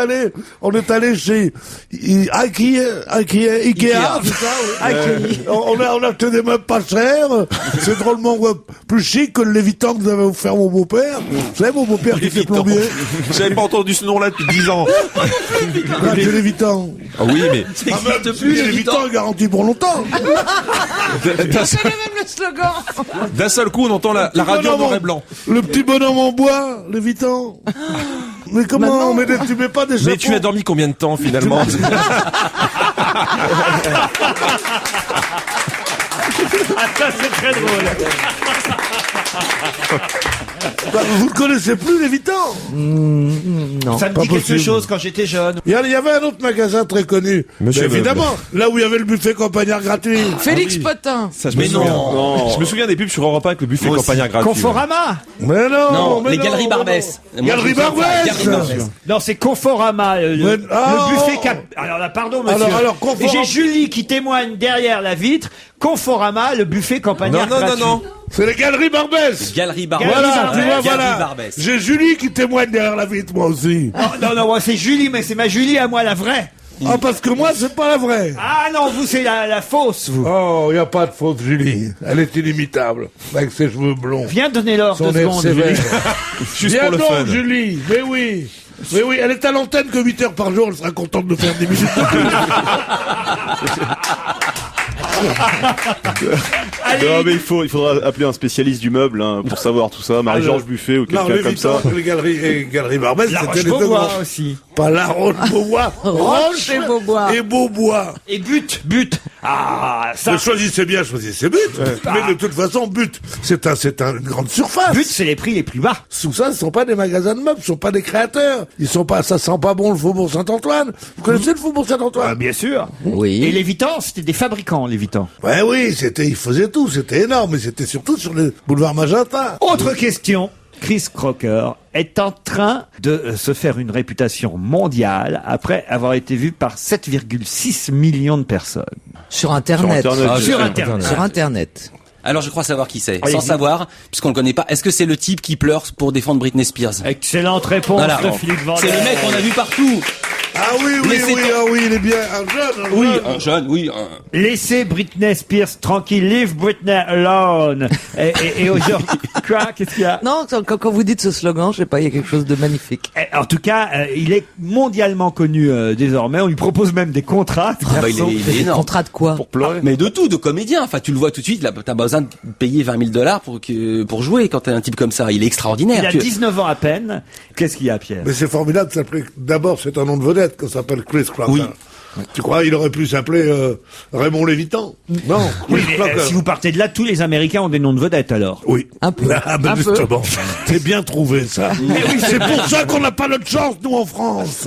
allé chez Ikea, c'est ça, oui. On a acheté des meubles pas chers, c'est drôlement plus chic que le Lévitan que vous avez offert mon beau-père. Vous savez, mon beau-père qui était plombier. J'avais pas entendu ce nom-là depuis 10 ans. C'est Lévitan. Ah oui, mais Les Lévitan est garanti pour longtemps. Je connais même le slogan. d'un seul coup, on entend la radio en noir et blanc. Le petit bonhomme en bois, Lévitan. Mais comment? Tu mets pas des chapeaux. Mais tu as dormi combien de temps finalement? Ah, ça, c'est très drôle. Vous ne connaissez plus Lévitan? Non. Ça me pas dit quelque possible. chose quand j'étais jeune. Il y avait un autre magasin très connu. Monsieur Mais évidemment, là où il y avait le buffet campagnard gratuit. Félix Potin. Ça, je Mais me souviens. non. Je me souviens des pubs sur Europe 1 avec le buffet Moi aussi. campagnard gratuit. Conforama. Mais non, Non, mais les non, Galeries mais Barbès. non. Moi, Galeries je préfère Barbès. Galeries Barbès. Non, c'est Conforama, le Mais- ah, buffet oh. cap. Alors là, pardon, monsieur. Alors, Conforama- Et j'ai Julie qui témoigne derrière la vitre. Conforama, le buffet campagnard Non, non, non, gratuit. non. C'est les Galeries Barbès. Galeries Barbès. Galeries Voilà, Barbès. tu vois, Galeries voilà. Barbès. J'ai Julie qui témoigne derrière la vitre, moi aussi. Non, moi, c'est Julie, mais c'est ma Julie à moi, la vraie. Ah, parce que moi, c'est pas la vraie. Ah non, vous, c'est la fausse, vous. Oh, il n'y a pas de faute, Julie. Elle est inimitable, avec ses cheveux blonds. Viens donner l'heure Son 2 air secondes, sévère. Julie. Juste Viens pour le donc, fun. Julie. Mais oui. Mais oui, elle est à l'antenne que 8 heures par jour, elle sera contente de faire 10 minutes de plus. Non, mais il faudra appeler un spécialiste du meuble hein, pour savoir tout ça, Marie-Georges Buffet ou Non, quelqu'un comme ça. Les Galeries Barbès, La c'était les deux Roche-Beaubois grands. aussi. Pas la Roche-Beaubois. Roche et Beaubois. Et Beaubois. Et but. Ah, ça. Mais choisissez bien, choisissez but. Mais de toute façon, but, c'est une grande surface. But, c'est les prix les plus bas. Sous ça, ce sont pas des magasins de meubles, ce sont pas des créateurs. Ils sont pas, ça sent pas bon le Faubourg Saint-Antoine. Vous connaissez le Faubourg Ah, Saint-Antoine? bien sûr. Oui. Et les Vitans, c'était des fabricants, les Vitans. Ouais, oui, ils faisaient tout, c'était énorme, mais c'était surtout sur le boulevard Magenta. Autre question. Chris Crocker est en train de se faire une réputation mondiale après avoir été vu par 7,6 millions de personnes. Sur Internet. Sur Internet. Ah, Sur Internet. Sur Internet. Alors, je crois savoir qui c'est. Allez-y. Sans savoir, puisqu'on le connaît pas. Est-ce que c'est le type qui pleure pour défendre Britney Spears? Excellente réponse Voilà. de Philippe Vandel. C'est le mec qu'on a vu partout. Ah oui, oui, Mais c'est oui, pas- ah oui, il est bien, un jeune. Oui, un jeune, oui. Laissez Britney Spears tranquille. Leave Britney alone. Et aujourd'hui, quoi? Qu'est-ce qu'il y a? Non, quand vous dites ce slogan, je sais pas, il y a quelque chose de magnifique. En tout cas, il est mondialement connu désormais. On lui propose même des contrats. ce Bah, garçon. il est énorme. Contrat de quoi? Pour pleurer. Mais de tout, de comédien. Enfin, tu le vois tout de suite. Là, t'as besoin de payer 20 000 $ pour jouer quand t'es un type comme ça. Il est extraordinaire. Il a Tu- 19 ans à peine. Qu'est-ce qu'il y a, Pierre? Mais c'est formidable de s'appeler, d'abord, c'est un nom de vedette, qu'on s'appelle Chris Crocker. Oui. Tu crois, il aurait pu s'appeler, Raymond Lévitan? Non, Oui, Chris mais, Crocker. si vous partez de là, tous les Américains ont des noms de vedettes alors. Oui. Un peu. Ah, ben Un peu. justement. C'est bien trouvé, ça. C'est pour ça qu'on n'a pas notre chance, nous, en France.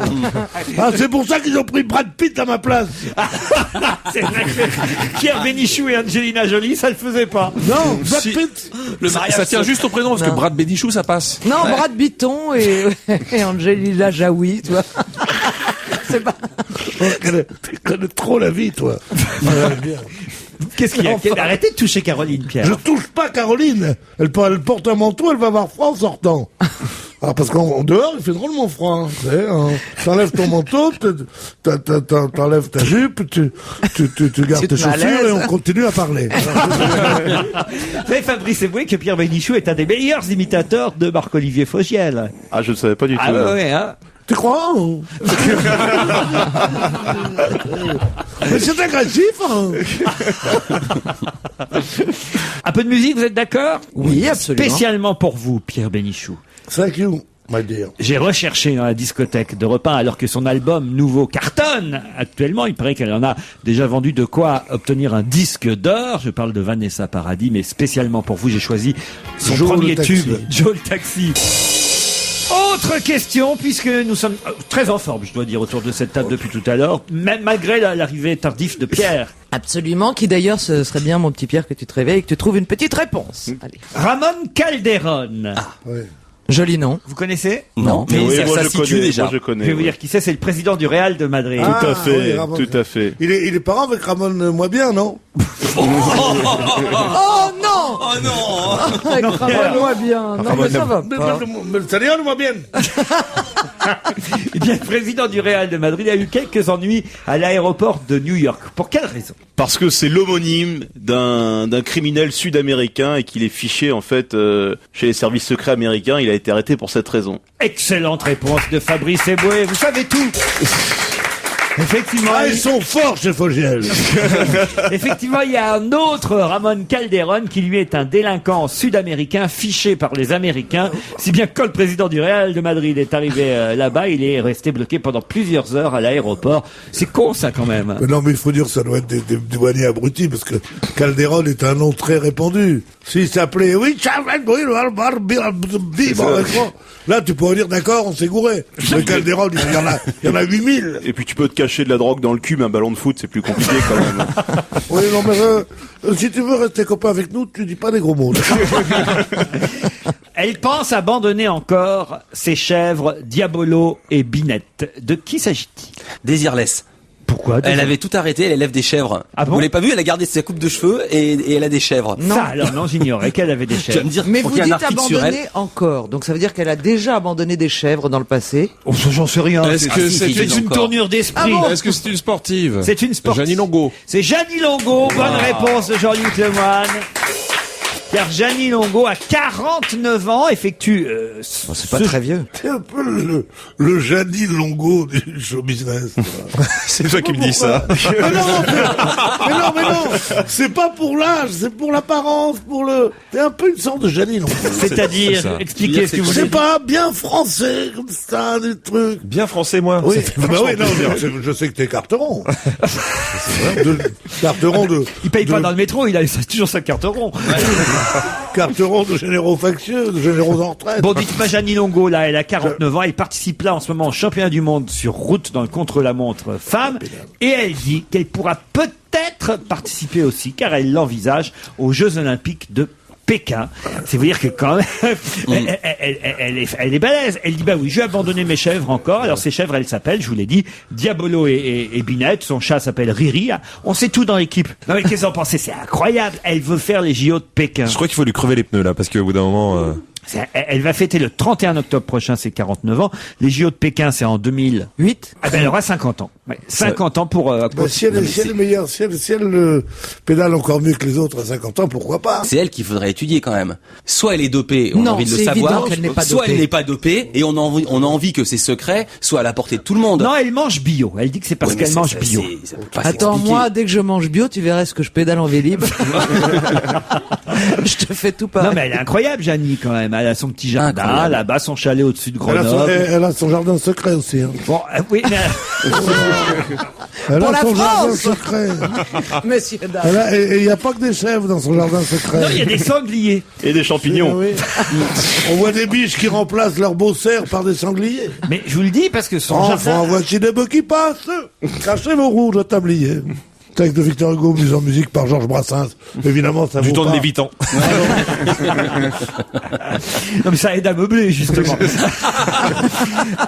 Ah, c'est pour ça qu'ils ont pris Brad Pitt à ma place. C'est vrai que Pierre Bénichou et Angelina Jolie, ça le faisait pas. Non, Brad Si. Pitt. Le Ça, mariage ça tient se- juste au prénom parce que Brad Bénichou, ça passe. Non, Brad Bitton et Angelina Jaoui, tu vois. C'est pas... Tu connais trop la vie, toi. Ouais, bien. Qu'est-ce qu'il y a? Arrêtez de toucher Caroline, Pierre. Je touche pas Caroline. Elle porte un manteau, elle va avoir froid en sortant. Ah, parce qu'en dehors, il fait drôlement froid. Hein, tu sais, hein. T'enlèves ton manteau, t'enlèves ta jupe, tu gardes Tu tes te mets à chaussures et l'aise. on continue à parler. Vous savez, Fabrice Eboué, que Pierre Bénichou est un des meilleurs imitateurs de Marc-Olivier Fogiel. Ah, je ne savais pas du tout. Ah non. ouais, hein. Tu crois hein? Mais c'est agressif, hein. Un peu de musique, vous êtes d'accord? Oui, absolument. Spécialement pour vous, Pierre Bénichou. Thank you, my dear. J'ai recherché dans la discothèque d'Europe 1, alors que son album nouveau cartonne actuellement. Il paraît qu'elle en a déjà vendu de quoi obtenir un disque d'or. Je parle de Vanessa Paradis, mais spécialement pour vous, j'ai choisi son Joe premier le taxi. tube, Joe le Taxi. Autre question, puisque nous sommes très en forme, je dois dire, autour de cette table depuis tout à l'heure, même malgré l'arrivée tardive de Pierre. Absolument, qui d'ailleurs, ce serait bien, mon petit Pierre, que tu te réveilles et que tu trouves une petite réponse. Allez. Ramon Calderón Ouais. Joli nom. Vous connaissez? Non, mais Oui, moi ça je situe connais, déjà. moi je connais. Je vais vous oui. dire qui c'est le président du Real de Madrid. Tout à fait, oui, Ramon. tout à fait. Il est parent avec Ramon moi bien, non? Oh non! Oh non! Ramon-moi bien. Non, mais ça va pas. Mais le Seigneur moi bien. Eh bien, le président du Real de Madrid a eu quelques ennuis à l'aéroport de New York. Pour quelle raison? Parce que c'est l'homonyme d'un criminel sud-américain et qu'il est fiché en fait chez les services secrets américains. Il a été arrêté pour cette raison. Excellente réponse de Fabrice Eboué. Vous savez tout. Effectivement, Ah, ils sont forts chez Fogiel. effectivement, il y a un autre Ramon Calderón qui lui est un délinquant sud-américain fiché par les Américains. Si bien que quand le président du Real de Madrid est arrivé là-bas, il est resté bloqué pendant plusieurs heures à l'aéroport. C'est con ça quand même. Mais non, mais il faut dire que ça doit être des douaniers abrutis, parce que Calderon est un nom très répandu. S'il s'appelait, oui, là, tu pourrais dire, d'accord, on s'est gouré. Mais Calderon, il y en a 8000. Et puis tu peux te cacher de la drogue dans le cul, mais un ballon de foot c'est plus compliqué quand même. Oui, non, mais si tu veux rester copain avec nous, tu dis pas des gros mots. Elle pense abandonner encore ses chèvres Diabolo et Binette. De qui s'agit-il? Désirless. Pourquoi? Elle avait tout arrêté, elle élève des chèvres. Ah bon? Vous l'avez pas vu, elle a gardé sa coupe de cheveux et elle a des chèvres. Non. Ça, alors non, j'ignorais qu'elle avait des Tu vas chèvres. me dire, Mais faut vous qu'il y ait un dites article sur elle. abandonner encore. Donc ça veut dire qu'elle a déjà abandonné des chèvres dans le passé. Oh, ça, j'en sais rien. Est-ce que si, c'est si, C'est si, une encore. tournure d'esprit. Est-ce que c'est une sportive? C'est une sportive. Jeannie Longo. C'est Jeannie Longo. Bonne réponse de Jean-Luc Lemoyne. Car Jeannie Longo, à 49 ans, effectue... C'est pas très vieux. C'est un peu le Jeannie Longo du show business. C'est toi qui me dis ça. Mais non, c'est pas pour l'âge, c'est pour l'apparence, c'est un peu une sorte de Jeannie Longo. C'est-à-dire, ça. expliquez ce que vous C'est voulez. pas bien français, comme ça, des trucs. Bien français, moi. Oui, Ça fait bah vachement oui, non, plaisir. je sais que t'es carteron. Carteron de... Il paye pas dans le métro, il a toujours sa carte rond. Carteron de généraux factieux, de généraux en retraite. Bon, dites-moi, Jeannie Longo, là, elle a 49 ans, elle participe là en ce moment au championnat du monde sur route dans le contre-la-montre femme, et elle dit qu'elle pourra peut-être participer aussi, car elle l'envisage aux Jeux Olympiques de Pékin. C'est vous dire que quand même, elle est balèze. Elle dit, bah oui, je vais abandonner mes chèvres encore. Alors ces chèvres, elles s'appellent, je vous l'ai dit, Diabolo et Binette. Son chat s'appelle Riri. On sait tout dans l'équipe. Non mais qu'est-ce que vous en pensez? C'est incroyable. Elle veut faire les JO de Pékin. Je crois qu'il faut lui crever les pneus, là, parce qu'au bout d'un moment, Elle va fêter le 31 octobre prochain ses 49 ans. Les JO de Pékin, c'est en 2000. 8. Ah ben, elle aura 50 ans. Ouais, 50 ans pour... Bah, si elle est meilleure, si elle pédale encore mieux que les autres à 50 ans, pourquoi pas? C'est elle qu'il faudrait étudier quand même. Soit elle est dopée, on a Non, envie de le c'est savoir. évident qu'elle n'est pas soit dopée. elle n'est pas dopée et on a envie que ses secrets soient à la portée de tout le monde. Non, elle mange bio. Elle dit que c'est parce Ouais, mais qu'elle ça, mange ça, bio. ça peut pas Attends, s'expliquer. moi, dès que je mange bio, tu verrais ce que je pédale en Vélib. Je te fais tout Non pareil. mais elle est incroyable, Jeannie, quand même. Elle a son petit jardin, Incroyable. là-bas, son chalet au-dessus de Elle Grenoble. a son jardin secret aussi. Hein. Bon, oui, mais... Elle Pour a la son jardin France. secret. Monsieur dames. Et il n'y a pas que des chèvres dans son jardin secret. non, il y a des sangliers. Et des champignons. Oui. On voit des biches qui remplacent leurs beaux cerfs par des sangliers. Mais je vous le dis parce que son Enfants, jardin... voici des bœufs qui passent. Cachez vos rouges au tablier. Texte de Victor Hugo, mise en musique par Georges Brassens. Évidemment, ça du vaut temps de pas. Lévitan. Non mais ça aide à meubler, justement.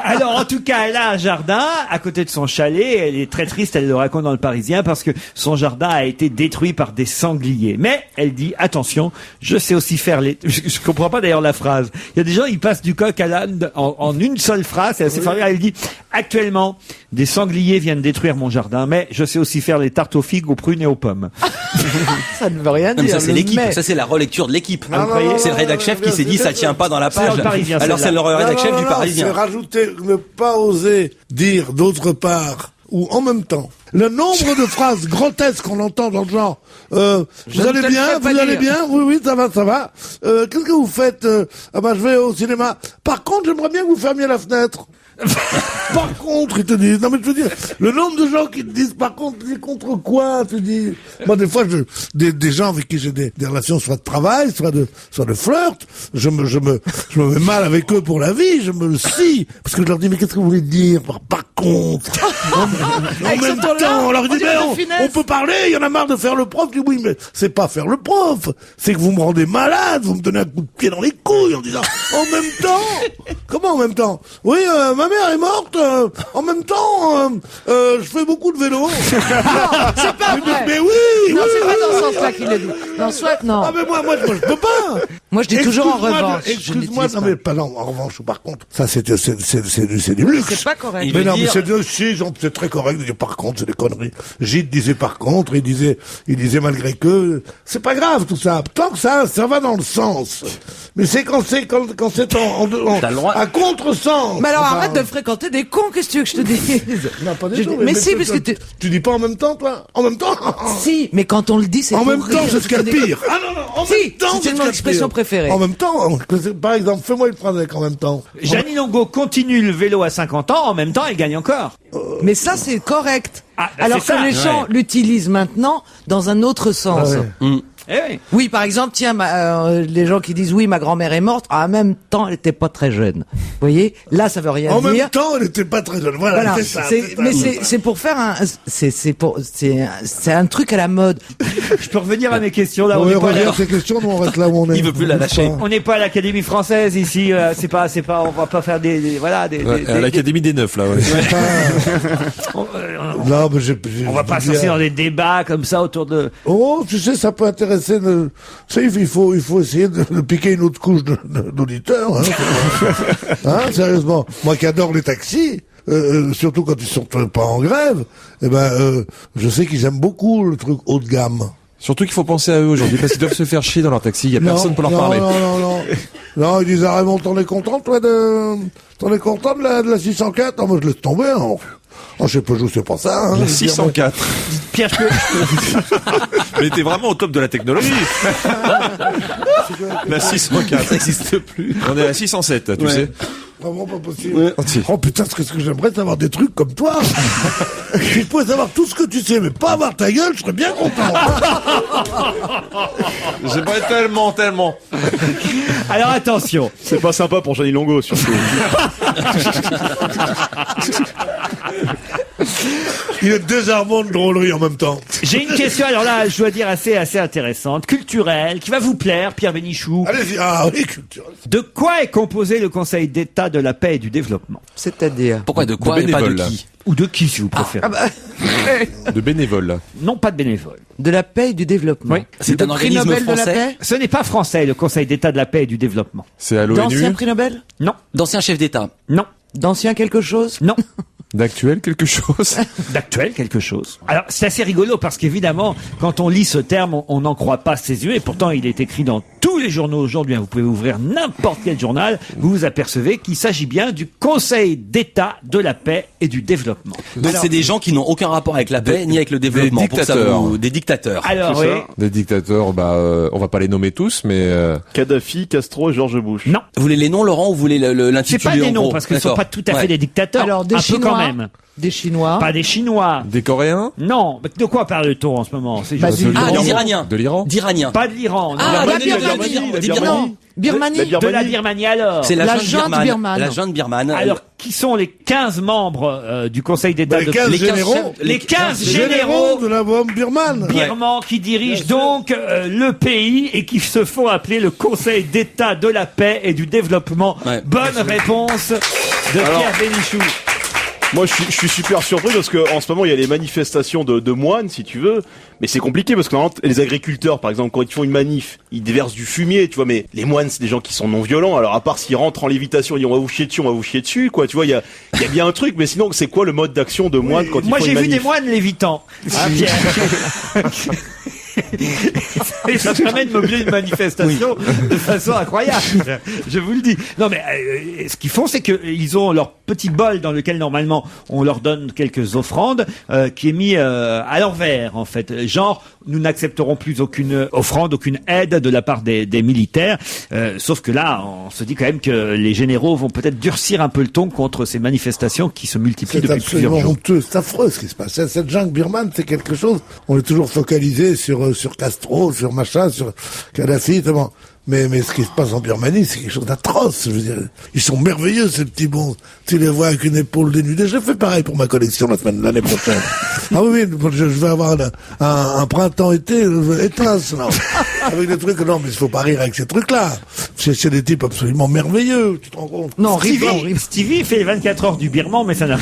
Alors, en tout cas, elle a un jardin à côté de son chalet. Elle est très triste, elle le raconte dans Le Parisien, parce que son jardin a été détruit par des sangliers. Mais elle dit, attention, je sais aussi faire les... Je comprends pas d'ailleurs la phrase. Il y a des gens, ils passent du coq à l'âne en une seule phrase. C'est assez formidable. Elle dit, actuellement, des sangliers viennent détruire mon jardin, mais je sais aussi faire les tartes aux figues, aux prunes et aux pommes. Ça ne veut rien Non, mais dire. ça c'est le l'équipe, mais. ça c'est la relecture de l'équipe. Non, non, C'est le non, rédac chef qui s'est dit ça tient pas dans la C'est dans page. le Parisien, Alors c'est le celle-là. rédac chef du C'est Parisien. rajouter, ne pas oser dire d'autre part ou en même temps. Le nombre de phrases grotesques qu'on entend dans le genre vous ne allez te le bien, fais pas vous allez dire. bien, oui, oui, ça va, ça va. Qu'est-ce que vous faites Ah bah je vais au cinéma. Par contre, j'aimerais bien que vous fermiez la fenêtre. Par contre, ils te disent, non mais je veux dire, le nombre de gens qui te disent, par contre, tu dis contre quoi, tu dis. Moi, des fois, des gens avec qui j'ai des relations, soit de travail, soit de flirt, je me mets mal avec eux pour la vie, je me le scie, parce que je leur dis, mais qu'est-ce que vous voulez dire par contre. En même temps, on leur dit, mais on peut parler, il y en a marre de faire le prof. Je dis, oui, mais c'est pas faire le prof. C'est que vous me rendez malade, vous me donnez un coup de pied dans les couilles en disant, en même temps. Comment en même temps? Oui, ma mère est morte, en même temps, je fais beaucoup de vélo. Non, c'est pas vrai. Mais oui, Non, oui, c'est pas oui, dans ce oui, sens-là qu'il le dit. Non, soit, non. Ah, mais moi, je peux pas. Moi, je dis toujours en Excuse-moi revanche. Excuse-moi, non, mais pas, non, en revanche, par contre, ça, c'est du luxe. C'est pas correct. Il Mais veut non, dire- mais c'est très correct de dire par contre, c'est des conneries. Gide disait par contre, il disait malgré que, c'est pas grave tout ça. Tant que ça va dans le sens. Mais c'est quand c'est T'as le droit. à contre-sens. Mais alors, Enfin, arrête de fréquenter des cons, qu'est-ce que tu veux que je te dise? Non, pas du tout. Mais si, parce que tu dis pas en même temps, toi? En même temps? Si, mais quand on le dit, c'est En pour même temps, rire, c'est ce qu'il y a de parce que pire. Ah non, en Si, même temps, c'est ce qu'il y mon a de expression pire. préférée. En même temps, par exemple, fais-moi une phrase avec en même temps. Jeannie Longo continue le vélo à 50 ans, en même temps, elle gagne encore. Mais ça, c'est correct. Ah, bah, Alors c'est que ça, les gens l'utilisent maintenant dans un autre sens. Ouais. Eh oui. Oui, par exemple, tiens, les gens qui disent oui, ma grand-mère est morte, en même temps, elle était pas très jeune. Vous voyez, là, ça veut rien En dire. même temps, elle n'était pas très jeune. Voilà, Voilà, c'est ça. mais c'est pour faire c'est un truc à la mode. Je peux revenir à mes questions là. Ouais, On n'est pas, regarde ces questions, nous on reste là où on est. Il veut plus la lâcher. on n'est pas à l'Académie française ici. C'est pas, on va pas faire des Ouais, à l'Académie des Neufs, là, ouais. Non, mais on va pas s'asseoir dans des débats comme ça autour de. Oh, tu sais, ça peut intéresser. Tu sais, il faut essayer de piquer une autre couche d'auditeurs. Hein, sérieusement. Moi qui adore les taxis, surtout quand ils sont pas en grève, je sais qu'ils aiment beaucoup le truc haut de gamme. Surtout qu'il faut penser à eux aujourd'hui, parce qu'ils doivent se faire chier dans leur taxi, il y a personne pour leur parler. Non, ils disent, ah Raymond, t'en es content, toi, t'en es content de la 604? Ah, moi, je laisse tomber, hein. Oh, je sais pas, je sais pas ça, hein. La 604. Pierre, Mais t'es vraiment au top de la technologie. La 604. Ça n'existe plus. On est à la 607, tu sais. Vraiment pas possible. Oh putain, ce que j'aimerais savoir des trucs comme toi. Si je pouvais savoir tout ce que tu sais, mais pas avoir ta gueule, je serais bien content. J'aimerais tellement. alors attention. C'est pas sympa pour Jeannie Longo, surtout. Il est désarmant de drôlerie en même temps. J'ai une question, alors là, je dois dire assez intéressante, culturelle, qui va vous plaire, Pierre Bénichou. Allez-y, ah oui, culturel. De quoi est composé le Conseil d'État de la paix et du développement? C'est-à-dire. Pourquoi de quoi De et pas de bénévoles. qui? Ou de qui, si vous préférez? De bénévoles. Non, pas de bénévoles. De la paix et du développement. Oui. C'est Le un prix organisme Nobel de la français. paix. Ce n'est pas français, le Conseil d'État de la paix et du développement. C'est à D'ancien l'ONU. prix Nobel. Non, D'anciens chefs d'État. non, D'ancien quelque chose. non. D'actuel, quelque chose. D'actuel, quelque chose. Alors, c'est assez rigolo parce qu'évidemment, quand on lit ce terme, on n'en croit pas ses yeux et pourtant il est écrit dans tous les journaux aujourd'hui. Vous pouvez ouvrir n'importe quel journal, vous vous apercevez qu'il s'agit bien du Conseil d'État de la paix et du développement. Donc c'est des gens qui n'ont aucun rapport avec la paix ni avec le développement. des Pour ça, dictateurs. des dictateurs. Alors, C'est oui, ça. Des dictateurs, on va pas les nommer tous, mais Kadhafi, Castro et George Bush. non. Vous voulez les noms, Laurent, ou vous voulez C'est l'intitulé pas des en noms gros parce qu'ils ne sont D'accord. pas tout à fait Ouais. des dictateurs. Alors, des un Chinois. peu quand même. Des Chinois. Pas des Chinois. des Coréens, Non. Mais de quoi parle-t-on en ce moment? C'est Bah, juste- du- Ah, l'Iran. des Iraniens. De l'Iran. D'Iraniens. Pas de l'Iran. non. Ah, la Birmanie, Birmanie. la Des Birmanie. Non, Birmanie. De la Birmanie alors. C'est la La junte junte birmane. La junte birmane. Alors, qui sont les 15 membres du Conseil d'État Les de 15 les 15 généraux. chefs- Les 15 Généraux généraux de la bombe birmane. birmans qui dirigent donc le pays et qui se font appeler le Conseil d'État de la paix et du développement. Ouais. Bonne réponse de Alors- Pierre Bénichou. Moi, je suis super surpris parce que en ce moment, il y a les manifestations de moines, si tu veux. Mais c'est compliqué parce que normalement, les agriculteurs, par exemple, quand ils font une manif, ils déversent du fumier, tu vois. Mais les moines, c'est des gens qui sont non violents. Alors, à part s'ils rentrent en lévitation, ils disent on va vous chier dessus, on va vous chier dessus, quoi. Tu vois, il y a bien un truc. Mais sinon, c'est quoi le mode d'action de moines quand ils Moi, font j'ai une vu manif des moines lévitants. Ah, Pierre. Et ça permet de meubler une manifestation de façon incroyable. Je vous le dis. Non, mais ce qu'ils font, c'est qu'ils ont leur petit bol dans lequel normalement on leur donne quelques offrandes, qui est mis à l'envers en fait. Genre, nous n'accepterons plus aucune offrande, aucune aide de la part des militaires. Sauf que là, on se dit quand même que les généraux vont peut-être durcir un peu le ton contre ces manifestations qui se multiplient C'est depuis plusieurs absolument jours. honteux, c'est affreux ce qui se passe. Cette jungle birmane, c'est quelque chose. On est toujours focalisé sur sur Castro, sur machin, sur Kadhafi, notamment. Mais ce qui se passe en Birmanie, c'est quelque chose d'atroce. Je veux dire, ils sont merveilleux, ces petits bons. Tu les vois avec une épaule dénudée. Je fais pareil pour ma collection l'année prochaine. Ah oui, je vais avoir un printemps-été étincelant. Avec des trucs, non, mais il faut pas rire avec ces trucs-là. C'est des types absolument merveilleux, tu te rends compte? Non, Stevie fait les 24 heures du Birman, mais ça n'a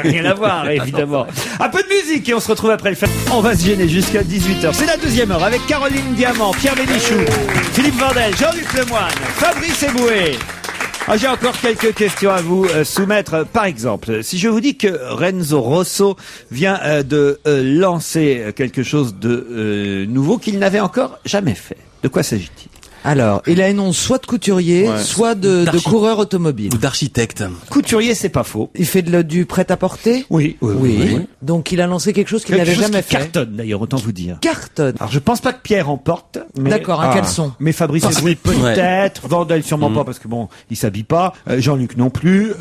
rien à voir, évidemment. Un peu de musique et on se retrouve après le fait. On va se gêner jusqu'à 18h. C'est la deuxième heure avec Caroline Diamant, Pierre Bénichou, Philippe Vandel, Jean-Luc Lemoyne, Fabrice Eboué. Ah, j'ai encore quelques questions à vous soumettre. Par exemple, si je vous dis que Renzo Rosso vient de lancer quelque chose de nouveau qu'il n'avait encore jamais fait, de quoi s'agit-il? Alors, il a un nom soit de couturier, soit de coureur automobile. Ou d'architecte. Couturier, c'est pas faux. Il fait du prêt-à-porter? Oui. Donc il a lancé quelque chose qu'il n'avait jamais fait. Cartonne, d'ailleurs, autant vous dire. Cartonne. Alors, je pense pas que Pierre en porte. Mais... D'accord, un caleçon. Mais Fabrice Eboué peut-être. Vandel sûrement pas parce que bon, il s'habille pas. Jean-Luc non plus.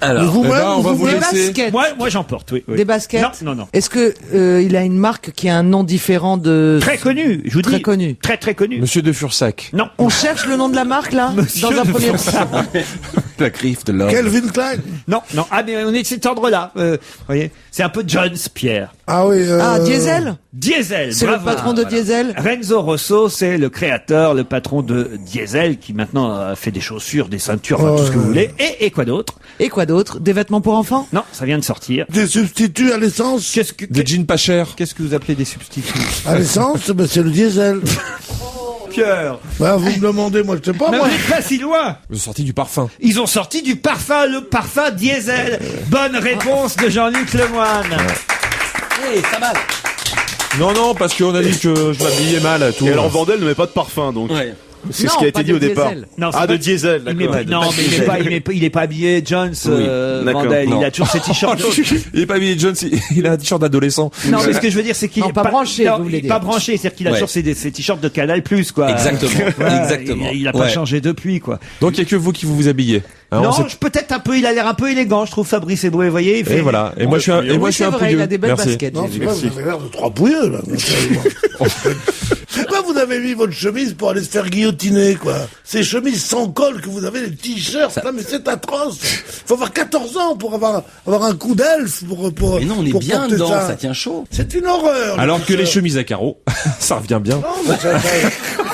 Alors, on va vous laisser. Baskets. Moi j'en porte, oui. Des baskets? Non. Est-ce que il a une marque qui a un nom différent de... Très connu, je vous dis. Très connu. Très connu. Monsieur de Fursac. Non. On cherche le nom de la marque, là? Monsieur dans un de premier Fursac. La griffe de l'homme. Calvin Klein? Non. Ah, mais on est de cet ordre-là. Voyez, c'est un peu Jones, Pierre. Ah oui. Diesel? Diesel. C'est le patron de Diesel? Renzo Rosso, c'est le créateur, le patron de Diesel, qui maintenant fait des chaussures, des ceintures, enfin, tout ce que vous voulez. Et quoi d'autre? Et quoi d'autre? Des vêtements pour enfants? Non, ça vient de sortir. Des substituts à l'essence? Des jeans pas chers. Qu'est-ce que vous appelez des substituts? À l'essence, ben, c'est le diesel. Pierre. Ben, vous me demandez, moi je sais pas, Mais moi. vous n'êtes pas si loin. Ils ont sorti du parfum. Ils ont sorti du parfum, le parfum Diesel. Bonne réponse de Jean-Luc Lemoyne. Ça va. Non, parce qu'on a dit que je m'habillais mal, tout. Et alors Vandel ne met pas de parfum, donc. Ouais. C'est Non, ce qui a pas été dit de au départ. diesel. Non, c'est Ah, pas- de diesel, Il met d'accord. pas- non, mais il est pas habillé Jones, d'accord. Vandel. Non. Il a toujours ses t-shirts. Il est pas habillé Jones, il a un t-shirt d'adolescent. Non, mais ce que je veux dire, c'est qu'il Non, est pas branché, non, vous voulez il est dire. pas branché, c'est-à-dire qu'il a Ouais. toujours ses t-shirts de Canal+, quoi. Exactement. Voilà, Exactement. Il a pas Ouais. changé depuis, quoi. Donc il y a que vous qui vous habillez. Hein, non, on sait- peut-être un peu, il a l'air un peu élégant, je trouve, Fabrice Eboué, vous voyez. Il fait... Et voilà. Et moi je suis un, Oui, je suis c'est un vrai, pouilleux. il a des belles Merci. baskets. Non, j'ai c'est vu. pas, vous avez l'air de trois pouilleux, là. Pourquoi vous avez mis votre chemise pour aller se faire guillotiner, quoi? Ces chemises sans col que vous avez, les t-shirts, là, mais c'est atroce. Faut avoir 14 ans pour avoir un coup d'elfe pour Mais non, on est pour bien porter dedans, ça. ça tient chaud. C'est une horreur. Alors que les t-shirts. chemises à carreaux, ça revient bien. Non, mais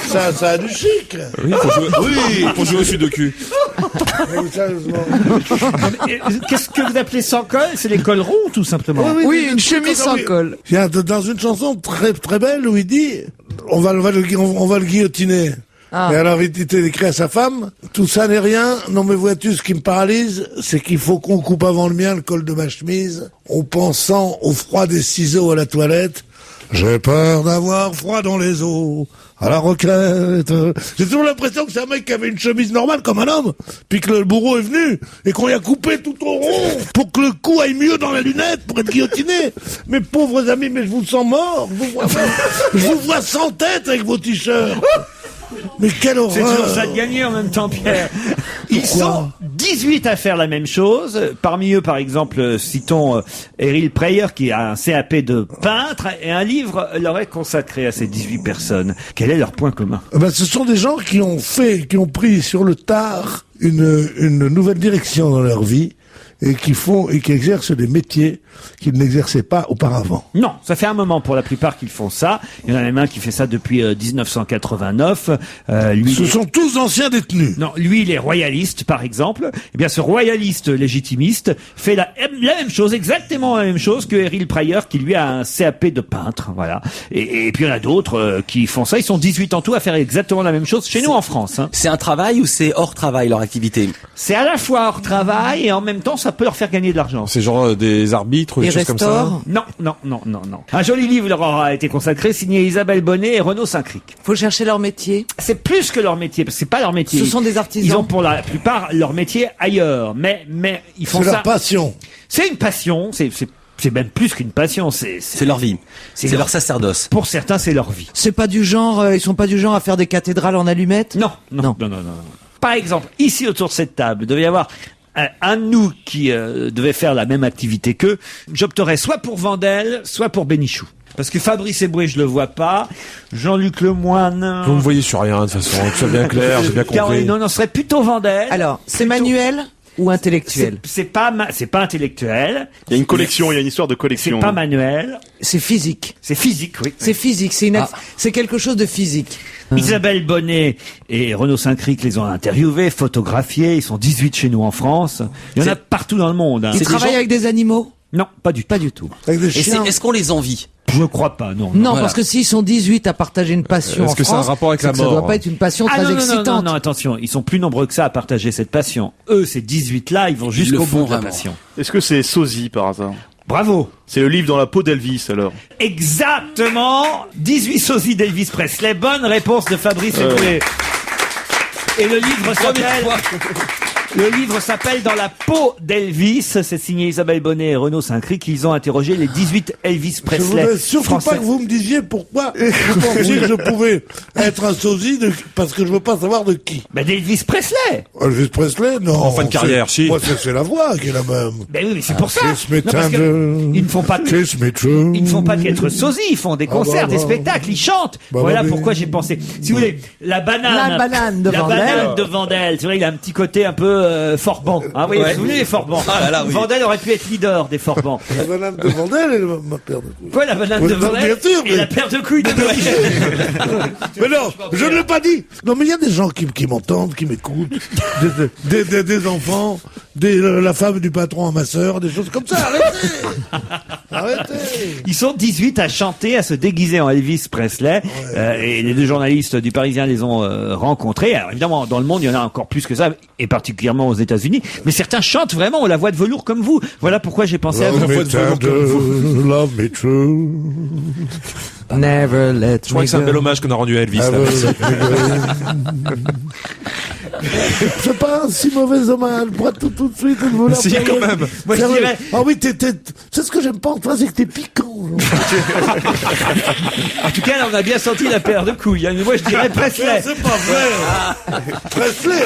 ça a du chic. Oui, pour jouer au sudoku. Mais sérieusement. Qu'est-ce que vous appelez sans col? C'est les cols ronds, tout simplement. Oui, mais une des trucs chemise comme ça, sans oui. col. Il y a dans une chanson très très belle où il dit on va le guillotiner. Ah. Et alors il était écrit à sa femme, tout ça n'est rien, non mais vois-tu ce qui me paralyse, c'est qu'il faut qu'on coupe avant le mien le col de ma chemise, en pensant au froid des ciseaux à la toilette. J'ai peur d'avoir froid dans les os, à la requête. J'ai toujours l'impression que c'est un mec qui avait une chemise normale comme un homme, puis que le bourreau est venu, et qu'on y a coupé tout au rond, pour que le cou aille mieux dans la lunette, pour être guillotiné. Mes pauvres amis, mais je vous sens mort, je vous vois sans tête avec vos t-shirts. Mais quelle C'est toujours horreur! ça de gagner en même temps, Pierre. Ils Pourquoi sont 18 à faire la même chose. Parmi eux, par exemple, citons Errol Preyer, qui a un CAP de peintre, et un livre leur est consacré à ces 18 personnes. Quel est leur point commun? Ben, ce sont des gens qui ont pris sur le tard une nouvelle direction dans leur vie, et qui exercent des métiers qu'ils n'exerçaient pas auparavant. Non, ça fait un moment pour la plupart qu'ils font ça. Il y en a même un qui fait ça depuis 1989. Lui, Ce sont tous anciens détenus. Non, lui, il est royaliste, par exemple. Eh bien, ce royaliste légitimiste fait la même chose, exactement la même chose que Errol Preyer, qui lui a un CAP de peintre, voilà. Et puis il y en a d'autres qui font ça. Ils sont 18 en tout à faire exactement la même chose chez nous en France. Hein. C'est un travail ou c'est hors travail leur activité? C'est à la fois hors travail et en même temps, ça peut leur faire gagner de l'argent. C'est genre des arbitres, des Et choses comme ça. restaure. Non. Un joli livre leur aura été consacré, signé Isabelle Bonnet et Renaud Saint-Cric. Faut chercher leur métier. C'est plus que leur métier, parce que c'est pas leur métier. Ce sont des artisans. Ils ont pour la plupart leur métier ailleurs, mais ils font C'est ça. leur passion. C'est une passion, c'est même plus qu'une passion, c'est leur vie. C'est leur- leur sacerdoce. Pour certains, c'est leur vie. C'est pas du genre, ils sont pas du genre à faire des cathédrales en allumettes? Non. Non. Par exemple, ici autour de cette table, il devait y avoir un de nous qui devait faire la même activité qu'eux. J'opterais soit pour Vandel, soit pour Bénichou. Parce que Fabrice Eboué, je le vois pas. Jean-Luc Lemoyne. Vous me voyez sur rien, de toute façon. Que ce soit bien clair, j'ai bien compris. Caroline, non, ce serait plutôt Vandel. Alors, c'est manuel ou intellectuel? C'est pas intellectuel. Il y a une collection, il y a une histoire de C'est collection. pas manuel. C'est physique. C'est physique, oui. C'est physique, c'est quelque chose de physique. Isabelle Bonnet et Renaud Saint-Cric les ont interviewés, photographiés. Ils sont 18 chez nous en France. Il y en a partout dans le monde. Hein. Ils travaillent avec des animaux? Non, pas du tout. Pas du tout. Avec des Et chiens. est-ce qu'on les envie? Je crois pas, non. Non, Voilà. parce que s'ils sont 18 à partager une passion Est-ce en que c'est un France, rapport avec c'est la que ça mort? doit pas être une passion Ah très non, excitante. non, attention, ils sont plus nombreux que ça à partager cette passion. Eux, ces 18-là, ils vont jusqu'au le font bout de la vraiment. passion. Est-ce que c'est sosie par hasard? Bravo. C'est le livre dans la peau d'Elvis alors. Exactement. 18 sosies d'Elvis Presley. Bonne réponse de Fabrice Eboué. Et le livre s'appelle Dans la peau d'Elvis. C'est signé Isabelle Bonnet et Renaud Saint-Cric. Ils ont interrogé les 18 Elvis Je Presley voudrais surtout français. pas que vous me disiez pourquoi vous pensiez que je pouvais être un sosie parce que je veux pas savoir de qui. Ben, d'Elvis Presley. Elvis Presley, non. En fin de carrière, c'est- si. Moi, c'est la voix qui est la même. Ben oui, mais c'est pour ça. Kiss me Non, parce que tender, ils ne font pas kiss me true. Ils ne font pas qu'être sosies, ils font des concerts, bah, des bah. spectacles, ils chantent. Bah, Voilà bah, pourquoi mais- j'ai pensé. Si vous voulez, la banane de Vandel. banane de Vandel. C'est vrai, il a un petit côté un peu Forban. Ah oui, vous vous souvenez des Forbans. Ah là là, oui. Vandel aurait pu être leader des Forbans. La banane de Vandel et ma paire de couilles. Voilà, la banane Oui, de non, Vandel bien sûr, et mais- la paire de couilles de Noël. Mais non, je ne l'ai pas dit. Non, mais il y a des gens qui m'entendent, qui m'écoutent, des enfants, la femme du patron à ma sœur, des choses comme ça. Arrêtez. Ils sont 18 à chanter, à se déguiser en Elvis Presley. Et les deux journalistes du Parisien les ont rencontrés. Alors évidemment, dans le monde, il y en a encore plus que ça, et particulièrement aux États-Unis. Mais certains chantent vraiment la voix de velours comme vous. Voilà pourquoi j'ai pensé à vous. Love me tender, love me true. Never let Je crois me que c'est un go. bel hommage qu'on a rendu à Elvis. Ah, là. C'est pas un si mauvais hommage, pour tout de suite, je vous Si, l'appelle. quand même. Moi, je Sérieux. dirais- Ah oui, c'est ce que j'aime pas en toi, c'est que t'es piquant. En tout cas, là, on a bien senti la paire de couilles. Hein. Moi, je dirais Presley. C'est pas vrai. Presley.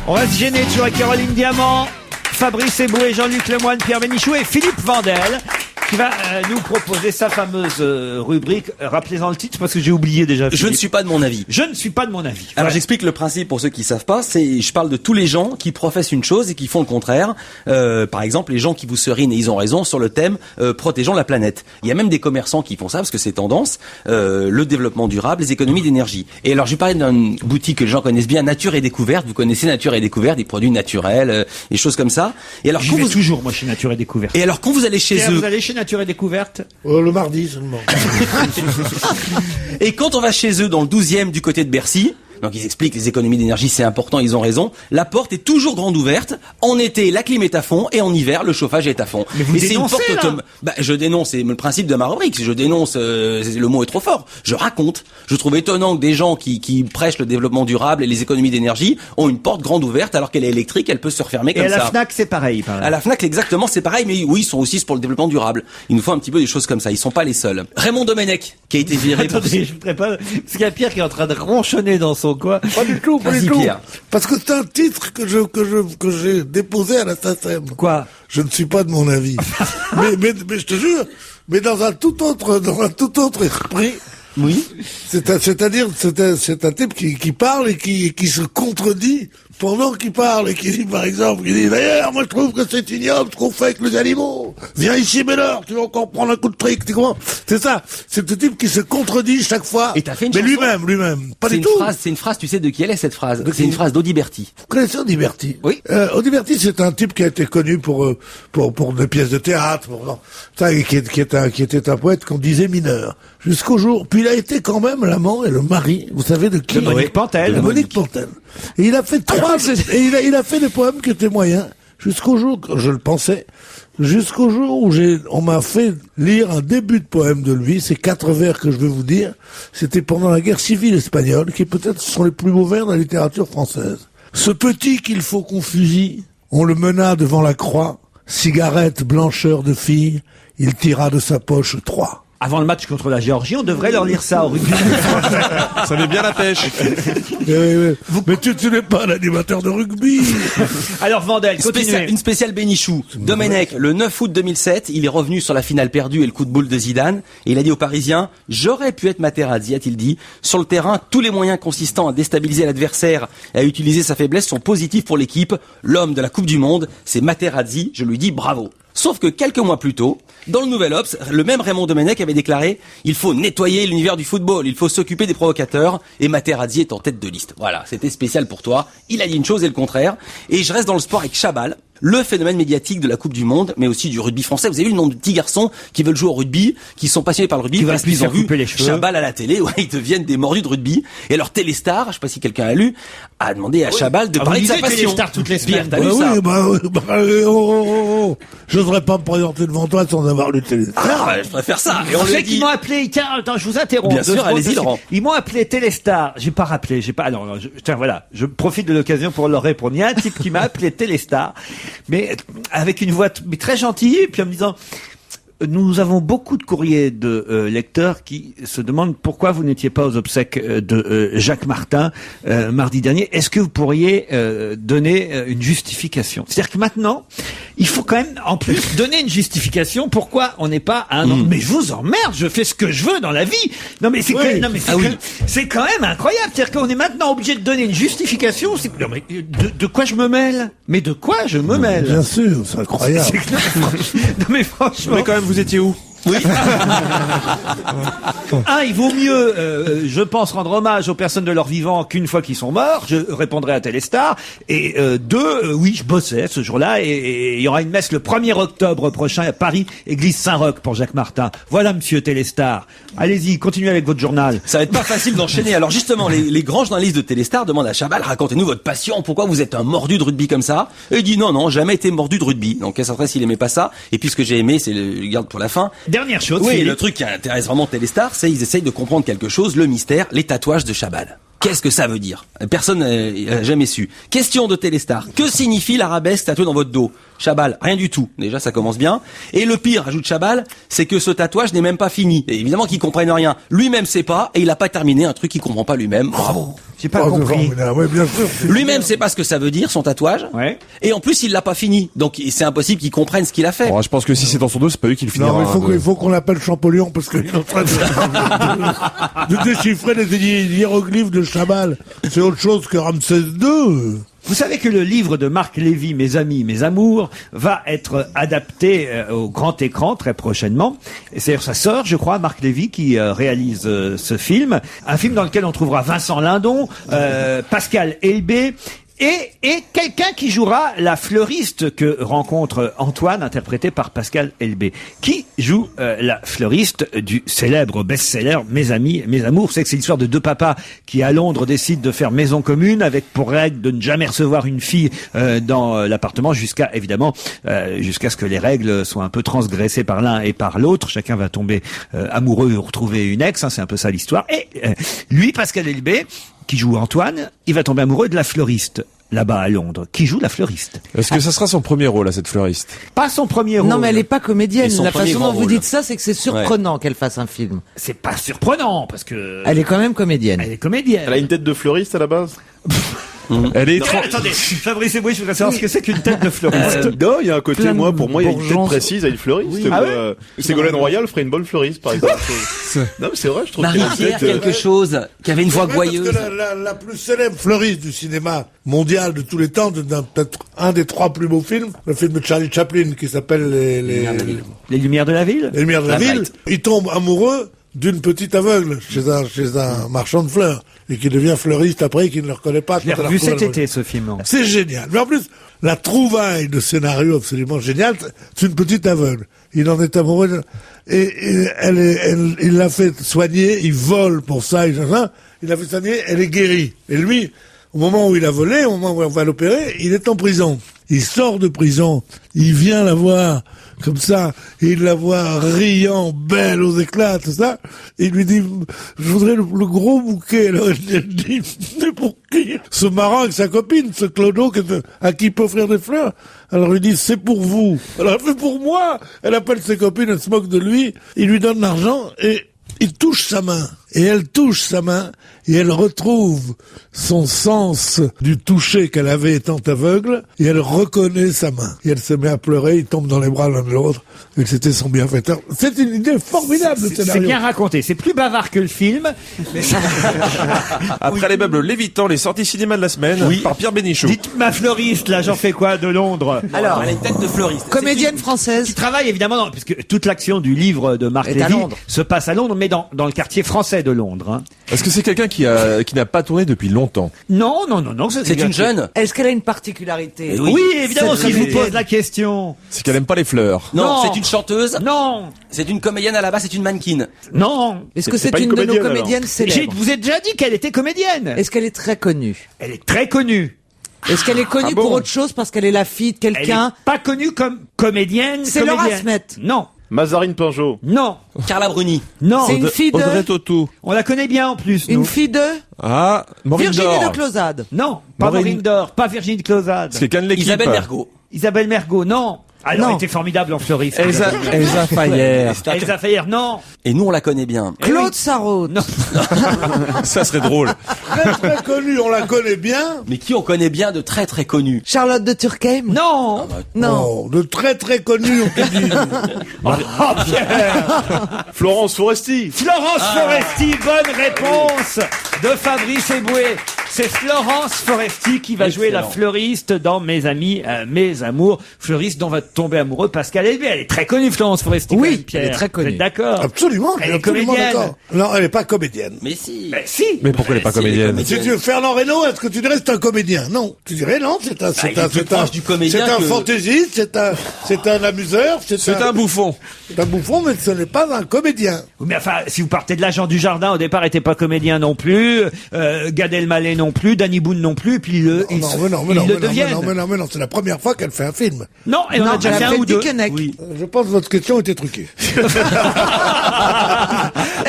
On va se gêner toujours avec Caroline Diamant, Fabrice Eboué, Jean-Luc Lemoyne, Pierre Bénichou et Philippe Vandel, qui va nous proposer sa fameuse rubrique. Rappelez-en le titre parce que j'ai oublié déjà. Je Philippe. ne suis pas de mon avis. Je ne suis pas de mon avis. Alors Voilà. j'explique le principe pour ceux qui savent pas. C'est, je parle de tous les gens qui professent une chose et qui font le contraire. Par exemple, les gens qui vous serinent et ils ont raison sur le thème protégeons la planète. Il y a même des commerçants qui font ça parce que c'est tendance. Le développement durable, les économies d'énergie. Et alors je vais parler d'une boutique que les gens connaissent bien, Nature et Découverte. Vous connaissez Nature et Découverte, des produits naturels, des choses comme ça. Et alors J'y quand vais vous toujours, moi, chez Nature et Découverte. et alors quand vous allez chez Pierre, eux vous allez chez Nature et Découverte? Le mardi seulement. et quand on va chez eux dans le 12e du côté de Bercy. Donc ils expliquent les économies d'énergie, c'est important, ils ont raison. La porte est toujours grande ouverte. En été, la clim est à fond et en hiver, le chauffage est à fond. Mais vous et c'est une dénoncez, porte là. Bah, je dénonce, c'est le principe de ma rubrique. Je dénonce, le mot est trop fort. Je raconte. Je trouve étonnant que des gens qui prêchent le développement durable et les économies d'énergie ont une porte grande ouverte alors qu'elle est électrique, elle peut se refermer Et comme à la ça. Fnac, c'est pareil. par À la Fnac, exactement, c'est pareil, mais oui, ils sont aussi pour le développement durable. Il nous faut un petit peu des choses comme ça. Ils sont pas les seuls. Raymond Domenech, qui a été viré pour... Attendez, je ne pas. Parce qu'il y a Pierre qui est en train de ronchonner dans son coin. Pas du tout, pas Vas-y, du tout. Pierre. Parce que c'est un titre que j'ai déposé à la SACEM. Quoi? Je ne suis pas de mon avis. mais je te jure, mais dans un tout autre esprit. Oui. C'est-à-dire, c'est un type qui parle et qui se contredit pendant qu'il parle et qui dit, par exemple, il dit, d'ailleurs, moi je trouve que c'est ignoble ce qu'on fait avec les animaux. Viens ici, Ménard, tu vas encore prendre un coup de trick, tu comprends? C'est ça. C'est le type qui se contredit chaque fois. Et t'as fait une mais chanson lui-même. Pas C'est du une tout. phrase, c'est une phrase, tu sais de qui elle est cette phrase? De C'est qui une phrase d'Audiberti. Vous connaissez Audiberti? Oui. Audiberti, c'est un type qui a été connu pour des pièces de théâtre, qui était un poète qu'on disait mineur. Jusqu'au jour, puis il a été quand même l'amant et le mari, vous savez de qui? De Monique Pantel. De Monique Pantel. Et il a fait il a fait des poèmes qui étaient moyens, jusqu'au jour, je le pensais, jusqu'au jour où on m'a fait lire un début de poème de lui, ces 4 vers que je vais vous dire, c'était pendant la guerre civile espagnole, qui peut-être sont les plus beaux vers de la littérature française. Ce petit qu'il faut qu'on fusille, on le mena devant la croix, cigarette blancheur de fille, il tira de sa poche 3. Avant le match contre la Géorgie, on devrait leur lire ça au rugby. Ça met bien la pêche. Mais tu n'es pas un animateur de rugby. Alors Vandel, continuez. Une spéciale Bénichou. Domenech, le 9 août 2007, il est revenu sur la finale perdue et le coup de boule de Zidane. Et il a dit aux Parisiens, j'aurais pu être Materazzi, a-t-il dit. Sur le terrain, tous les moyens consistant à déstabiliser l'adversaire et à utiliser sa faiblesse sont positifs pour l'équipe. L'homme de la Coupe du Monde, c'est Materazzi. Je lui dis bravo. Sauf que quelques mois plus tôt, dans le Nouvel Obs, le même Raymond Domenech avait déclaré « Il faut nettoyer l'univers du football, il faut s'occuper des provocateurs, et Materazzi est en tête de liste. » Voilà, c'était spécial pour toi. Il a dit une chose et le contraire. Et je reste dans le sport avec Chabal, le phénomène médiatique de la Coupe du Monde, mais aussi du rugby français. Vous avez vu le nombre de petits garçons qui veulent jouer au rugby, qui sont passionnés par le rugby, parce qu'ils ont vu Chabal à la télé, ouais, ils deviennent des mordus de rugby. Et alors Téléstar, je sais pas si quelqu'un a lu, a demandé à Chabal de parler de sa passion. Téléstar toutes les semaines. Pierre, t'as lu ça? J'oserais pas me présenter devant toi sans avoir lu Téléstar. Ah, je préfère ça. Et on Je lui a sais qu'ils dit, m'ont appelé, tiens, attends, je vous interromps. Bien sûr, allez-y, Laurent. Ils m'ont appelé Téléstar. J'ai pas rappelé, alors, tiens, voilà. Je profite de l'occasion pour leur répondre. Il y a un type qui m'a appelé Téléstar, mais avec une voix mais très gentille, et puis en me disant, nous avons beaucoup de courriers de lecteurs qui se demandent pourquoi vous n'étiez pas aux obsèques de Jacques Martin mardi dernier. Est-ce que vous pourriez donner une justification? C'est-à-dire que maintenant, il faut quand même, en plus, donner une justification pourquoi on n'est pas à un an. Mais je vous emmerde, je fais ce que je veux dans la vie. Non mais c'est c'est quand même incroyable. C'est-à-dire qu'on est maintenant obligé de donner une justification. Non mais de quoi je me mêle? Mais de quoi je me mêle? Bien sûr, c'est incroyable. Non mais franchement. Mais quand même, vous étiez où? Oui. Il vaut mieux, je pense, rendre hommage aux personnes de leur vivant qu'une fois qu'ils sont morts. Je répondrai à Téléstar. Et oui, je bossais ce jour-là. Et il y aura une messe le 1er octobre prochain à Paris, église Saint-Roch pour Jacques Martin. Voilà, monsieur Téléstar. Allez-y, continuez avec votre journal. ça va être pas facile d'enchaîner. Alors justement, les grands journalistes de Téléstar demandent à Chabal, racontez-nous votre passion, pourquoi vous êtes un mordu de rugby comme ça? Et il dit non, jamais été mordu de rugby. Donc ça serait s'il aimait pas ça. Et puis ce que j'ai aimé, c'est le garde pour la fin. Dernière chose. Oui, Philippe. le truc qui intéresse vraiment Téléstar, c'est ils essayent de comprendre quelque chose, le mystère, les tatouages de Chabal. Qu'est-ce que ça veut dire? Personne n'a jamais su. Question de Téléstar. Que signifie l'arabesque tatouée dans votre dos? Chabal, rien du tout. Déjà, ça commence bien. Et le pire, ajoute Chabal, c'est que ce tatouage n'est même pas fini. Et évidemment qu'ils comprennent rien. Lui-même sait pas, et il a pas terminé un truc qu'il comprend pas lui-même. Bravo. J'ai pas compris. Oui, bien sûr. Lui-même sait pas ce que ça veut dire, son tatouage. Ouais. Et en plus, il l'a pas fini. Donc, c'est impossible qu'il comprenne ce qu'il a fait. Bon, je pense que si c'est dans son dos, c'est pas lui qui le finira. Non, mais il faut qu'on l'appelle Champollion parce qu'il est en train de déchiffrer les hiéroglyphes de Chabal. C'est autre chose que Ramsès II. Vous savez que le livre de Marc Lévy, Mes amis, mes amours, va être adapté au grand écran très prochainement. Et c'est sa sœur, je crois, Marc Lévy, qui réalise ce film. Un film dans lequel on trouvera Vincent Lindon, Pascal Elbé, et quelqu'un qui jouera la fleuriste que rencontre Antoine, interprété par Pascal Elbé. Qui joue la fleuriste du célèbre best-seller Mes amis, mes amours? C'est que c'est l'histoire de deux papas qui, à Londres, décident de faire maison commune avec pour règle de ne jamais recevoir une fille dans l'appartement jusqu'à ce que les règles soient un peu transgressées par l'un et par l'autre. Chacun va tomber amoureux ou retrouver une ex, hein, c'est un peu ça l'histoire. Et lui, Pascal Elbé, qui joue Antoine, il va tomber amoureux de la fleuriste, là-bas à Londres. Qui joue la fleuriste? Est-ce que ça sera son premier rôle à cette fleuriste? Pas son premier rôle. Non, mais elle est pas comédienne. Et son La premier façon dont grand vous rôle. dites ça, c'est que c'est surprenant qu'elle fasse un film. C'est pas surprenant, parce que... Elle est quand même comédienne. Elle est comédienne. Elle a une tête de fleuriste à la base. Elle est Non, mais attendez, Fabrice Eboué, je voudrais savoir ce que c'est qu'une tête de fleuriste. Non, il y a un côté, Plein de pour moi, il y a une tête bourgeons. précise à une fleuriste. Oui. Ah ouais Ségolène Royal ferait une bonne fleuriste, par exemple. Non, mais c'est vrai, je trouve qu'elle a une Marie-Pierre, tête, quelque chose, qui avait une voix Parce gouailleuse. que la plus célèbre fleuriste du cinéma mondial de tous les temps, peut-être un des 3 plus beaux films, le film de Charlie Chaplin qui s'appelle Les Les Lumières de la Ville? Les Lumières de la La Ville, Light. il tombe amoureux d'une petite aveugle chez un marchand de fleurs et qui devient fleuriste après et qui ne le reconnaît pas. Je l'ai quand elle revu retrouve cet la- été, ce film. C'est génial. Mais en plus, la trouvaille de scénario absolument génial, c'est une petite aveugle. Il en est amoureux. Et il l'a fait soigner, il vole pour ça, il l'a fait soigner, elle est guérie. Et lui, au moment où il a volé, au moment où on va l'opérer, il est en prison. Il sort de prison, il vient la voir comme ça, et il la voit riant, belle aux éclats, tout ça, et il lui dit, je voudrais le gros bouquet. Alors elle dit, c'est pour qui? Se marrant avec sa copine, ce clodo, à qui il peut offrir des fleurs. Alors il dit, c'est pour vous. Alors elle fait pour moi. Elle appelle ses copines, elle se moque de lui, il lui donne l'argent, et il touche sa main. Et elle touche sa main, et elle retrouve son sens du toucher qu'elle avait étant aveugle, et elle reconnaît sa main. Et elle se met à pleurer, ils tombent dans les bras l'un de l'autre, et c'était son bienfaiteur. C'est une idée formidable, le scénario. C'est bien raconté, c'est plus bavard que le film. Mais... Après les meubles lévitants, les sorties cinéma de la semaine, par Pierre Bénichou. Dites ma fleuriste, là, j'en fais quoi de Londres? Alors, elle a une tête de fleuriste. Comédienne française. Qui travaille évidemment, puisque toute l'action du livre de Marc Est à Lévy Londres. se passe à Londres, mais dans le quartier français de Londres. Hein. Est-ce que c'est quelqu'un qui n'a pas tourné depuis longtemps? Non. C'est une jeune. Est-ce qu'elle a une particularité? Eh Oui, évidemment, Cette si je vous comédienne. pose la question. C'est qu'elle aime pas les fleurs. Non, Non. c'est une chanteuse. Non. C'est une comédienne à la base, c'est une mannequin. Non. Est-ce que C'est c'est pas une une de nos comédienne, comédiennes Je célèbres? vous ai déjà dit qu'elle était comédienne. Est-ce qu'elle est très connue? Elle est très connue. Est-ce qu'elle est connue pour autre chose parce qu'elle est la fille de Elle est quelqu'un? pas connue comme comédienne. C'est Laura comédienne. Smet. Non. Mazarine Pinjot. Non. Carla Bruni. Non. C'est une fille de... Audrey Tautou. On la connaît bien en plus. Une nous. fille de... Ah, Maureen Virginie de Dor. Closade. Non, pas Maureen- Maureen Dor, pas Virginie de Closade. C'est quelqu'un de l'équipe. Isabelle Mergo. Isabelle Mergo, non. Alors, Non. elle était formidable en fleuriste. Elsa Fayer. Elsa Fayer, non. Et nous, on la connaît bien. Claude Sarraute. Non. Ça serait drôle. Très très connue, on la connaît bien. Mais qui on connaît bien de très très connu. Charlotte de Turckheim. Non. Non. Oh, de très très connue, on peut dire. Oh, Pierre. Florence Foresti. Florence Foresti, bonne réponse de Fabrice Eboué. C'est Florence Foresti qui va jouer la Excellent. fleuriste dans Mes amis, mes amours. Fleuriste dont va tomber amoureux Pascal Elbé. Elle est très connue, Florence Foresti. Oui, quand même, Pierre. elle est très connue. Vous êtes d'accord? Absolument, Elle je suis est absolument comédienne. d'accord. Non, elle n'est pas comédienne. Mais si. Ben, si. Mais pourquoi elle est pas Si, elle est comédienne? comédienne. Si tu veux Fernand Reynaud, est-ce que tu dirais c'est un comédien? Non. Tu dirais non, c'est un, il est plus proche du comédien c'est un que- fantaisiste, c'est un amuseur, C'est un bouffon. c'est un bouffon, mais ce n'est pas un comédien. Mais enfin, si vous partez de l'agent du jardin, au départ, était pas comédien non plus, Gad Elmaleh non plus, Danny Boone non plus, puis ils le deviennent. Non, c'est la première fois qu'elle fait un film. Non, elle en a Non, déjà elle fait a un fait ou deux. Dickeneck. Oui. Je pense que votre question était truquée.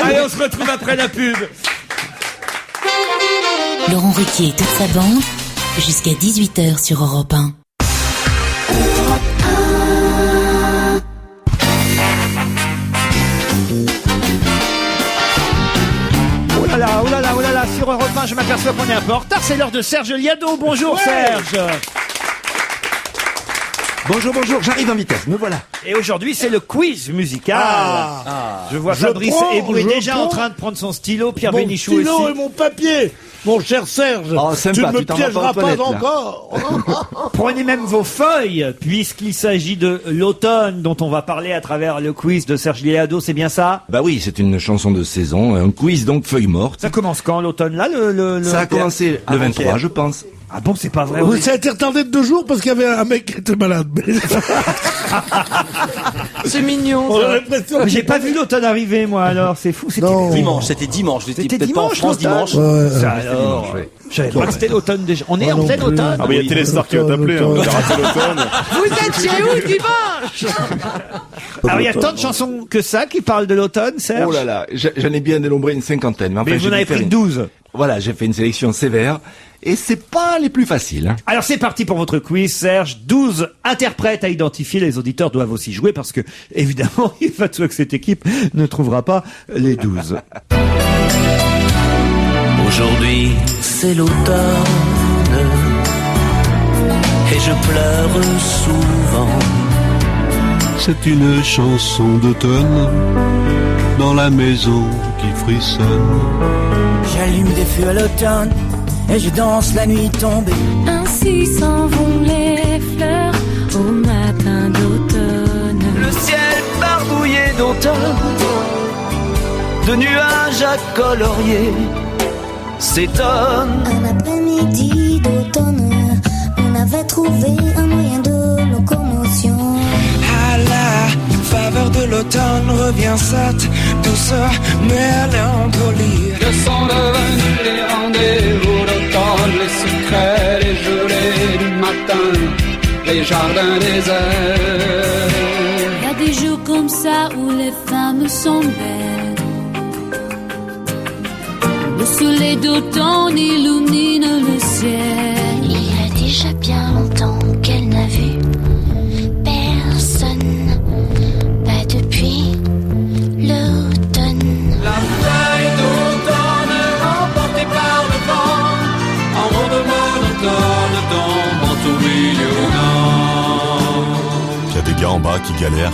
Allez, on se retrouve après la pub. Laurent Ruquier et toute sa bande, jusqu'à 18h sur Europe 1. Oh là là, sur Europe 1, je m'aperçois qu'on est un peu en retard. C'est l'heure de Serge Liado. Bonjour Serge. Bonjour, j'arrive en vitesse, me voilà. Et aujourd'hui, c'est le quiz musical. Je vois Fabrice Eboué déjà en train de prendre son stylo, Pierre Mon Bénichou stylo aussi. et mon papier, mon cher Serge. Oh, sympa, tu ne me tu t'en vas piégeras pas aux pas toilettes, là. encore. Prenez même vos feuilles, puisqu'il s'agit de l'automne dont on va parler à travers le quiz de Serge Liado, c'est bien ça? Bah oui, c'est une chanson de saison, un quiz donc feuille morte. Ça commence quand l'automne là Ça a commencé le 23, je pense. Ah bon, c'est pas vrai? Oui, ça a été retardé de 2 jours parce qu'il y avait un mec qui était malade. C'est mignon. On ça. a l'impression J'ai qu'il- pas vu l'automne arriver, moi, alors. C'est fou, c'était Non. Dimanche, c'était dimanche. J'étais C'était peut-être pas en dimanche, France l'automne. dimanche. Ouais. ça, alors. Je savais pas que c'était l'automne déjà. On est Moi en non pleine plus. automne. Ah bah il y a Téléstar qui va t'appeler, hein. Il a raté l'automne. Vous êtes chez où dimanche? Alors il y a tant de chansons que ça qui parlent de l'automne, Serge. Oh là là, j'en ai bien dénombré une cinquantaine. Mais, enfin, Mais j'ai vous en avez dû faire pris une- 12. Voilà, j'ai fait une sélection sévère. Et c'est pas les plus faciles, hein. Alors c'est parti pour votre quiz, Serge. 12 interprètes à identifier. Les auditeurs doivent aussi jouer parce que, évidemment, il va de soi que cette équipe ne trouvera pas les 12. Aujourd'hui, c'est l'automne et je pleure souvent. C'est une chanson d'automne dans la maison qui frissonne. J'allume des feux à l'automne et je danse la nuit tombée. Ainsi s'en vont les fleurs au matin d'automne. Le ciel barbouillé d'automne, de nuages à colorier, s'étonne. Un après-midi d'automne, on avait trouvé un moyen de locomotion. À la faveur de l'automne revient cette douceur mélancolie. Que sont devenus les rendez-vous d'automne, les secrets, les gelées du matin, les jardins déserts. ça où les femmes sont belles. Le soleil d'automne illumine le ciel. Il y a déjà bien longtemps qu'elle n'a vu personne, pas depuis l'automne. La feuille d'automne emportée par le vent, en ronde monotone tombe en tourbillonnant. Il y a des gars en bas qui galèrent.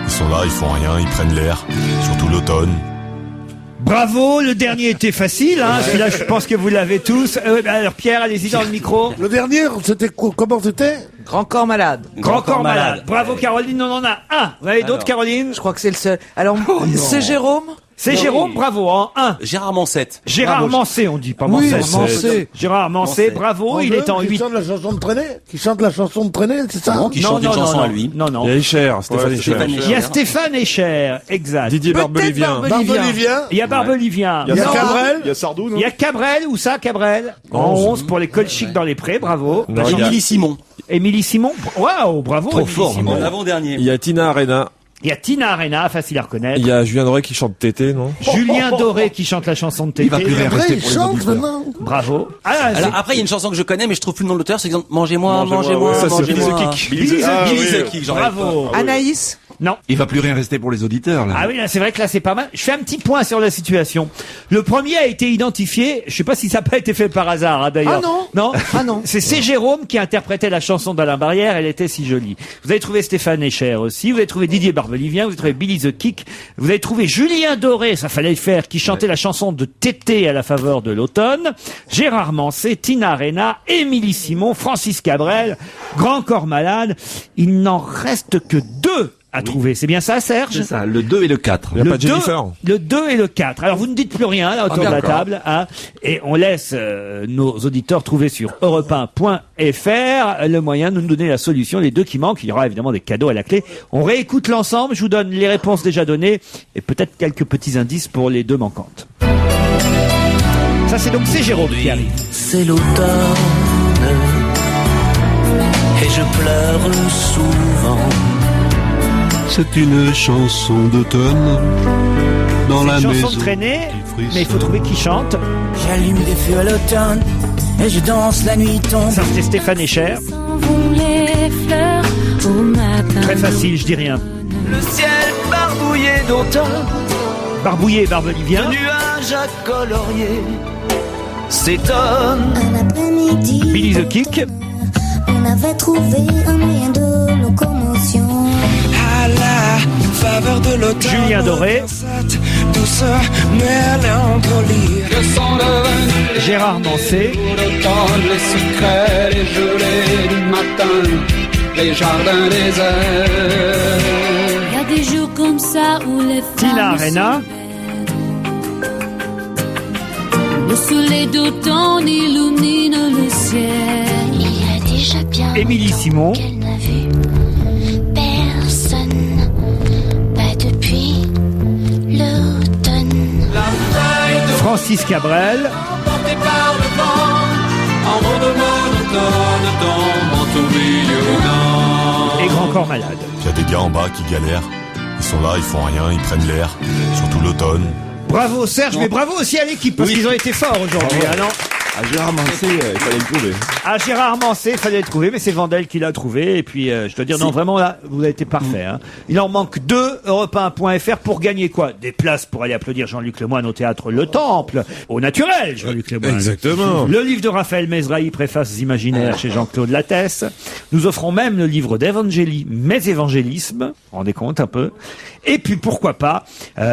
Ils sont là, ils font rien, ils prennent l'air. Surtout l'automne. Bravo, le dernier était facile, hein. Celui-là, je pense que vous l'avez tous. Alors Pierre, allez-y dans le micro. Le dernier, c'était quoi? Comment c'était? Grand corps malade. Grand corps malade. Bravo Caroline, on en a un. Vous avez d'autres, Caroline? Je crois que c'est le seul. Alors, c'est Jérôme? C'est Jérôme, bravo, en 1. Gérard Mancet. Gérard Mancet, on dit, pas Oui, Mancet. Mancet. Gérard Mancet, bravo, il est en 8. Qui chante la chanson de traînée? Qui chante la chanson de traînée, c'est ça? Qui chante une chanson à lui. Non, non. Il y a Escher, Stéphane Escher. Il y a Stéphane Escher, exact. Didier Barbelivien. Barbelivien. Il y a Barbelivien. Il y a Non. Cabrel. Il y a Sardou, non? Il y a Cabrel, où ça, Cabrel? En 11 pour les colchiques dans les prés, bravo. Non, il y a- Émilie Simon. Émilie Simon, waouh, bravo. Trop Émilie fort, Simon. non. L'avant-dernier. Il y a Tina Arena. Il y a Tina Arena, facile à reconnaître. Il y a Julien Doré qui chante Tété, non? Julien Doré qui chante la chanson de Tété. Il va plus rien Après, rester il pour les chante auditeurs. maintenant. Bravo. Ah, Alors après, il y a une chanson que je connais, mais je trouve plus le nom de l'auteur. C'est exemple Mangez-moi, mangez-moi, Ça, c'est Billy mangez-moi. the Kick. Billy the Ah, Kick. oui. Billy the Kick, j'en rêve Bravo. Anaïs? Non. Il va plus rien rester pour les auditeurs, là. Ah oui, là, c'est vrai que là, c'est pas mal. Je fais un petit point sur la situation. Le premier a été identifié. Je sais pas si ça n'a pas été fait par hasard, hein, d'ailleurs. Ah non. Non? Ah non. C'est Jérôme qui interprétait la chanson d'Alain Barrière. Elle était si jolie. Vous avez trouvé Stéphane Escher aussi. Vous avez trouvé Didier Barbelivien. Vous avez trouvé Billy the Kick. Vous avez trouvé Julien Doré. Ça fallait le faire. Qui chantait la chanson de Tété à la faveur de l'automne. Gérard Mancet, Tina Arena, Émilie Simon, Francis Cabrel, Grand Corps Malade. Il n'en reste que 2 à trouver. C'est bien ça, Serge? C'est ça, le 2 et le 4. Il n'y a pas de 2, Jennifer. le 2 et le 4. Alors vous ne dites plus rien là autour de la d'accord. table, hein, et on laisse nos auditeurs trouver sur europe1.fr le moyen de nous donner la solution. Les 2 qui manquent, il y aura évidemment des cadeaux à la clé. On réécoute l'ensemble, je vous donne les réponses déjà données et peut-être quelques petits indices pour les 2 manquantes. Ça c'est Jérôme qui arrive. C'est l'automne et je pleure souvent. C'est une chanson d'automne dans C'est la une chanson maison. de traînée, qui frissonne. mais il faut trouver qui chante. J'allume des feux à l'automne et je danse la nuit tombe. Ça c'était Stéphane Escher. S'envolent les fleurs au matin. Très facile, je dis rien. Le ciel barbouillé d'automne, Barbouillé et Barbelivien. de nuages à colorier s'étonne. Un après-midi, Billy the Kick. on avait trouvé un moyen de locomotion. À la faveur de l'automne, Julien Doré. cette douceur mélancolie. Que sont devenus Gérard Mancet. l'automne, les secrets, les gelées du matin, les jardins déserts. Il y a des jours comme ça où les Tina femmes Arena. sont belles. Le soleil d'automne illumine le ciel. Il y a déjà bien Émilie longtemps Simon. qu'elle n'a vu personne, pas depuis l'automne. La feuille de Francis Cabrel. emportée par le vent, en ronde monotone tombe en tourbillonnant. Et Grand Corps Malade. Il y a des gars en bas qui galèrent. Ils sont là, ils font rien, ils prennent l'air. Surtout l'automne. Bravo Serge, mais bravo aussi à l'équipe, parce qu'ils ont été forts aujourd'hui. Ah, non. À Gérard Mancet, il fallait le trouver. À Gérard Mancet, il fallait le trouver, mais c'est Vandel qui l'a trouvé. Et puis, je dois dire, non, vraiment, là, vous avez été parfait. Hein. Il en manque 2, europe1.fr, pour gagner quoi? Des places pour aller applaudir Jean-Luc Lemoyne au théâtre Le Temple, au naturel, Jean-Luc Lemoyne. Exactement. Le livre de Raphaël Mesrahi, Préfaces imaginaires chez Jean-Claude Lattès. Nous offrons même le livre d'Evangélie, mes évangélismes. Rendez compte un peu. Et puis, pourquoi pas,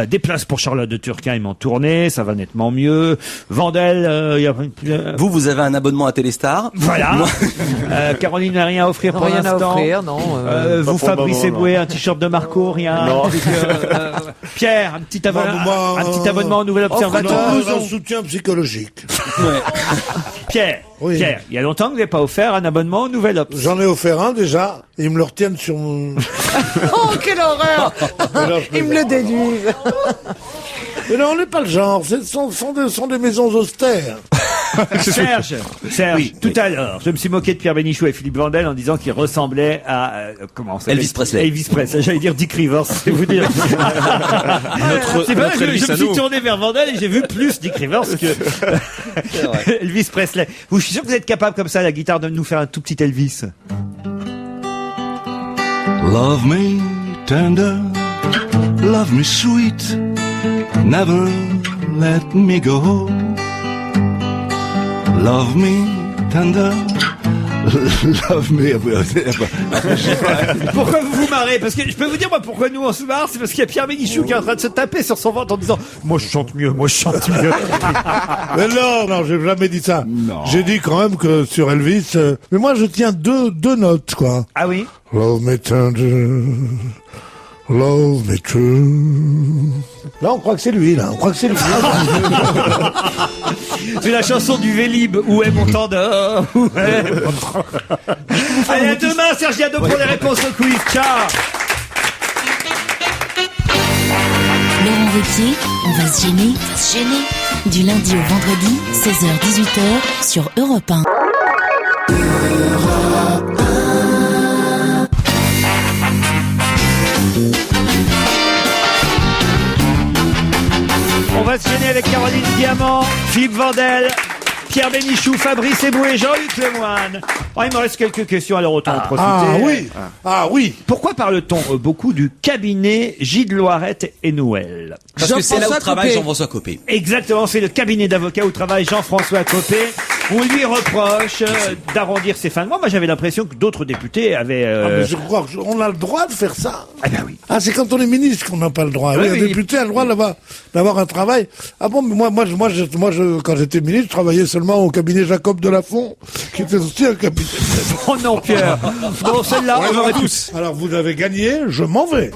des places pour Charlotte de Turckheim en tournée, ça va nettement mieux. Vandel, il y a... Vous avez un abonnement à Téléstar. Voilà. Moi- Caroline n'a rien à offrir pour Rien à l'instant. offrir, non. Vous, Pas pour le Fabrice moment, Eboué, un t-shirt de Marco, rien. Non. Pierre, un petit abonnement, Moi, un petit abonnement au Nouvel Observateur. Un soutien psychologique. Pierre, Oui. Pierre, il y a longtemps que vous n'avez pas offert un abonnement au Nouvel Obs. J'en ai offert un déjà, et ils me le retiennent sur mon... Oh, quelle horreur! Ils me le déduisent. Mais non, on n'est pas le genre. Ce sont des maisons austères. Serge, tout à l'heure, je me suis moqué de Pierre Bénichou et Philippe Vandel en disant qu'il ressemblait à comment ça s'appelle ? Elvis Presley. Elvis Presley. J'allais dire Dick Rivers, c'est vous dire. C'est pas, je me suis tourné vers Vandel et j'ai vu plus Dick Rivers que Elvis Presley. Je suis sûr que vous êtes capable comme ça à la guitare de nous faire un tout petit Elvis. Love me tender, love me sweet, never let me go. Love me tender, love me. Pourquoi vous vous marrez? Parce que je peux vous dire moi pourquoi nous on se marre, c'est parce qu'il y a Pierre Bénichou qui est en train de se taper sur son ventre en disant moi je chante mieux. Mais non, j'ai jamais dit ça. Non. J'ai dit quand même que sur Elvis, mais moi je tiens deux notes quoi. Ah oui. Love me tender, love me true. Là on croit que c'est lui C'est la chanson du Vélib. Où est mon tendeur? Où est mon... Allez, à demain, Serge Diado pour les réponses au quiz. Ciao. Laurent Ruquier, on va se gêner. Du lundi au vendredi, 16h-18h sur Europe 1. On va se gêner avec Caroline Diamant, Philippe Vandel, Pierre Bénichou, Fabrice Eboué et Jean-Luc Lemoyne. Oh, il me reste quelques questions, alors autant en profiter. Ah oui. Pourquoi parle-t-on beaucoup du cabinet Gilles Loirette et Noël? Parce que c'est là où travaille Jean-François Copé. Exactement, c'est le cabinet d'avocats où travaille Jean-François Copé. On lui reproche d'arrondir ses fins de mois. Moi, j'avais l'impression que d'autres députés avaient... mais je crois qu'on a le droit de faire ça. Ah ben oui. Ah, c'est quand on est ministre qu'on n'a pas le droit. Oui, un député a le droit d'avoir un travail. Ah bon, mais moi, quand j'étais ministre, je travaillais seulement au cabinet Jacob Delafont, qui était aussi un cabinet. Oh non, Pierre. Non, celle-là, on aurait tous. Alors, vous avez gagné, je m'en vais.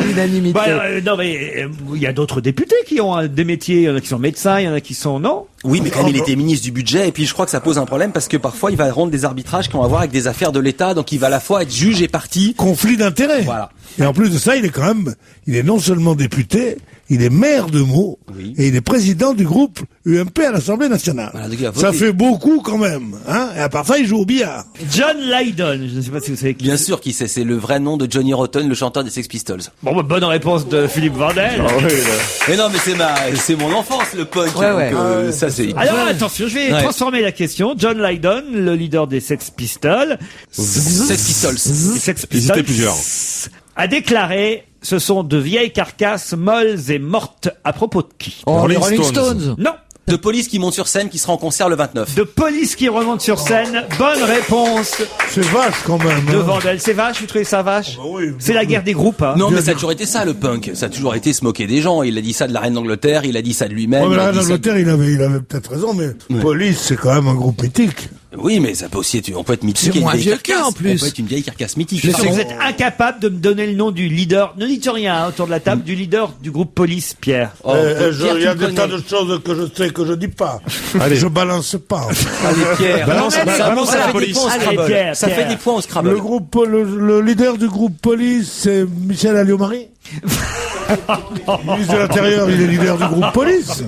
L'unanimité. Non, mais il y a d'autres députés qui ont des métiers. Il y en a qui sont médecins, il y en a qui sont... Non. Oui, mais quand même, il était ministre du budget, et puis je crois que ça pose un problème parce que parfois il va rendre des arbitrages qui ont à voir avec des affaires de l'État, donc il va à la fois être juge et partie. Conflit d'intérêts. Voilà. Et en plus de ça, il est non seulement député, il est maire de Meaux, et il est président du groupe UMP à l'Assemblée nationale. Voilà, ça fait beaucoup quand même, hein. Et à part ça, il joue au billard. John Lydon, je ne sais pas si vous savez qui. Bien sûr qui c'est le vrai nom de Johnny Rotten, le chanteur des Sex Pistols. Bon, bonne réponse de Philippe Vandel. Oh, oui, mais non, mais c'est mon enfance, le punk. Donc, ça c'est. Alors attention, je vais transformer la question. John Lydon, le leader des Sex Pistols. Sex Pistols. Sex Pistols. Ils étaient plusieurs. A déclaré, ce sont de vieilles carcasses molles et mortes. À propos de qui? Rolling Stones. Non. De Police qui monte sur scène, qui sera en concert le 29. De Police qui remonte sur scène. Bonne réponse. C'est vache quand même. De Vandel. C'est vache, vous trouvez ça vache? Oui. C'est la guerre des groupes, hein. Non, mais ça a toujours été ça, le punk. Ça a toujours été se moquer des gens. Il a dit ça de la reine d'Angleterre, il a dit ça de lui-même. Ouais, mais la reine d'Angleterre, il avait peut-être raison, mais Police, c'est quand même un groupe mythique. Oui, mais ça peut aussi être, on peut être mythique. C'est moins vieux qu'un, en plus. On peut être une vieille carcasse mythique. Je sais que vous êtes incapable de me donner le nom du leader. Ne dites rien, autour de la table, du leader du groupe Police, Pierre. Il y a des tas de choses que je sais que je dis pas. Allez. Je balance pas. Allez, Pierre. Balance ça fait des points au Scrabble. Pierre. Ça fait des points au Scrabble. Le leader du groupe Police, c'est Michel Alliot-Marie. Ministre de l'Intérieur, il est leader du groupe Police.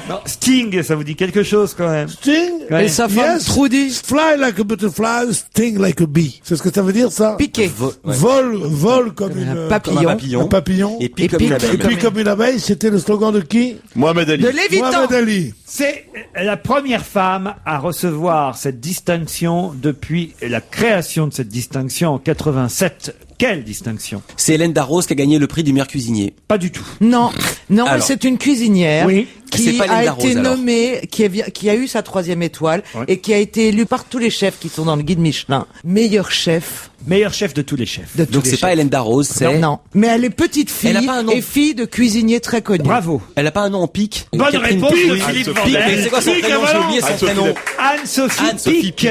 Non, Sting, ça vous dit quelque chose quand même? Sting? Et sa femme, Trudy. Fly like a butterfly, sting like a bee. C'est ce que ça veut dire, ça? Piqué. Vol comme un papillon. Et pique comme une abeille. Et puis comme une abeille, c'était le slogan de qui? Mohamed Ali. De Lévitan. Mohamed Ali. C'est la première femme à recevoir cette distinction depuis la création de cette distinction en 87. Quelle distinction? C'est Hélène Darroze qui a gagné le prix du meilleur cuisinier. Pas du tout. Non, Alors. c'est une cuisinière C'est qui pas Hélène a Darroze, été alors. nommée, qui a eu sa 3e étoile et qui a été élue par tous les chefs qui sont dans le guide Michelin. Meilleur chef. Meilleur chef de tous les chefs. Donc c'est pas Hélène Darroze, c'est... Non. Mais elle est petite fille Elle a pas un nom. et fille de cuisinier très connu. Bravo. Elle a pas un nom en pique. Bonne Catherine réponse de Pic. Philippe Pic, Vandel. mais c'est quoi son prénom? J'ai oublié son prénom. Anne-Sophie Pic.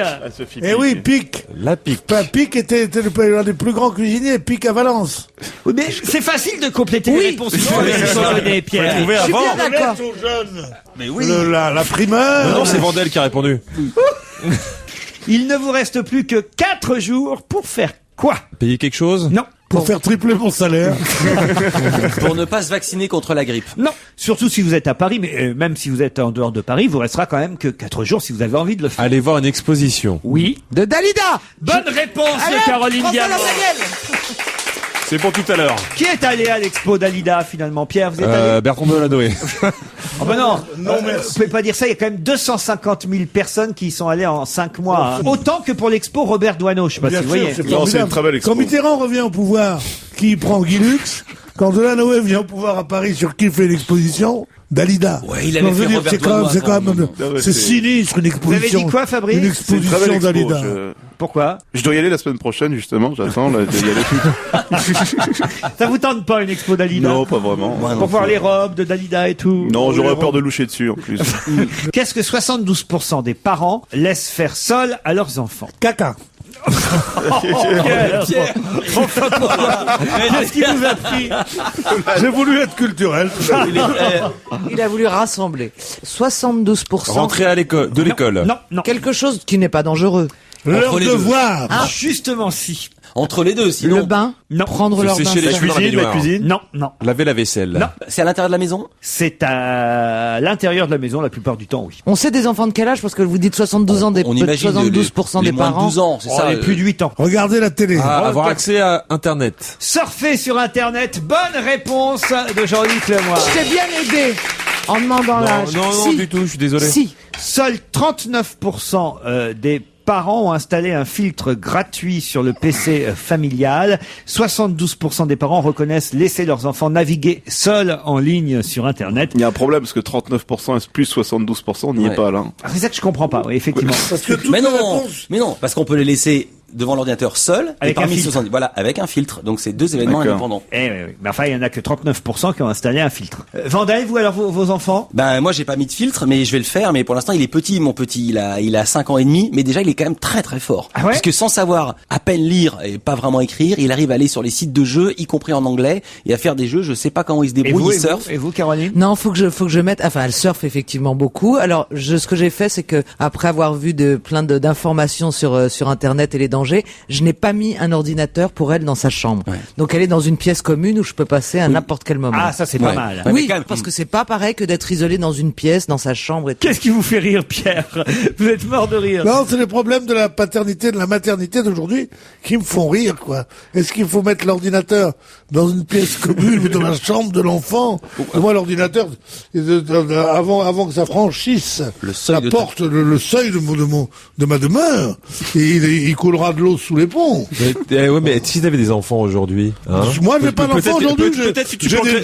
Eh oui, Pic. La pique. Pic était l'un des plus grands cuisiniers, Pic à Valence. Oui, mais c'est facile de compléter les réponses. Pierre. Trouvé Je suis avant. bien d'accord. Mais oui. La primeur. Non, c'est Vandel qui a répondu. Il ne vous reste plus que 4 jours pour faire quoi? Payer quelque chose? Non. pour faire tripler mon salaire. Pour ne pas se vacciner contre la grippe. Non, surtout si vous êtes à Paris, mais même si vous êtes en dehors de Paris, il vous restera quand même que 4 jours si vous avez envie de le faire. Allez voir une exposition. Oui. De Dalida. Bonne réponse de Caroline Diamant. C'est pour tout à l'heure. Qui est allé à l'expo Dalida finalement? Pierre, vous êtes allé? Bertrand Delanoë. Oh ben non, Non, merci. vous pouvez pas dire ça, il y a quand même 250 000 personnes qui y sont allées en 5 mois. Hein. Autant que pour l'expo Robert Doisneau, je sais pas Bien si vous sûr, voyez. c'est Non, c'est formidable. une très belle expo. Quand Mitterrand revient au pouvoir, qui prend Guy Lux? Quand Delanoë vient au pouvoir à Paris, sur qui fait l'exposition? Dalida. Ouais, il avait Non, je veux fait dire, Robert c'est quand même, Doisneau c'est quand avant. même, ouais, c'est c'est- sinistre une Vous avez exposition. dit quoi, Fabrice? Une C'est une très belle exposition expo. Dalida. Pourquoi? Je dois y aller la semaine prochaine, justement. J'attends là, d'y aller. Ça vous tente pas une expo Dalida? Non, pas vraiment. Pour voir les robes de Dalida et tout? Non, j'aurais peur de loucher dessus, en plus. Qu'est-ce que 72% des parents laissent faire seuls à leurs enfants? Caca. Pierre. Enfin, pourquoi? Qu'est-ce qui vous a pris? J'ai voulu être culturel. Il a voulu rassembler 72%. Rentrer à l'école, de l'école. Non, non. Quelque chose qui n'est pas dangereux. Leur Entre les deux. devoir. Ah, justement si. Entre les deux, sinon. Le bain. Non. Prendre Se leur bain. sécher les seul. cheveux dans la baignoire. Non, non. Laver la vaisselle. Non. C'est à l'intérieur de la maison? C'est à l'intérieur de la maison la plupart du temps, oui. On sait des enfants de quel âge parce que vous dites 72 ans des On imagine 72% les des moins de parents. 12 ans, c'est Oh, ça. les plus de 8 ans. Regardez la télé. Ah, avoir Ok. accès à Internet. Surfer sur Internet, bonne réponse de Jean-Luc Lemoyne. Je t'ai bien aidé en demandant l'âge. Non, Si. du tout, je suis désolé. Si. Seuls 39% des parents ont installé un filtre gratuit sur le PC familial. 72% des parents reconnaissent laisser leurs enfants naviguer seuls en ligne sur Internet. Il y a un problème, parce que 39% plus 72%, on n'y Ouais. est pas, là. Ah, c'est ça que je comprends pas, oui, effectivement. Parce que toutes Mais les non, réponses. mais non, parce qu'on peut les laisser devant l'ordinateur seul, Avec et parmi un filtre. 70, voilà, avec un filtre. Donc c'est deux événements D'accord. indépendants. Eh oui, oui. Mais enfin, il y en a que 39% qui ont installé un filtre. Vandal, vous alors, vos enfants? Ben moi j'ai pas mis de filtre, mais je vais le faire. Mais pour l'instant il est petit, mon petit. Il a 5 ans et demi, mais déjà il est quand même très très fort. Ah ouais? Parce que sans savoir à peine lire et pas vraiment écrire, il arrive à aller sur les sites de jeux, y compris en anglais, et à faire des jeux. Je sais pas comment il se débrouille, il surfe. Et vous, Caroline? Non, faut que je mette. Enfin, elle surfe effectivement beaucoup. Alors, ce que j'ai fait, c'est que après avoir vu plein d'informations sur Internet et les dangers, je n'ai pas mis un ordinateur pour elle dans sa chambre. Ouais. Donc, elle est dans une pièce commune où je peux passer à n'importe quel moment. Ah, ça c'est pas mal. Ouais, mais Oui, quand même. parce que c'est pas pareil que d'être isolé dans une pièce, dans sa chambre et tout. Qu'est-ce qui vous fait rire, Pierre? Vous êtes mort de rire. Non, c'est les problèmes de la paternité, de la maternité d'aujourd'hui qui me font rire, quoi. Est-ce qu'il faut mettre l'ordinateur dans une pièce commune ou dans la chambre de l'enfant? Moi, l'ordinateur, avant que ça franchisse Le seuil la de porte, le seuil de ma demeure, et il coulera de l'eau sous les ponts. Ouais, mais si t'avais des enfants aujourd'hui, hein, Moi, j'ai pas d'enfant aujourd'hui. Peut-être que tu j'ai planquerais,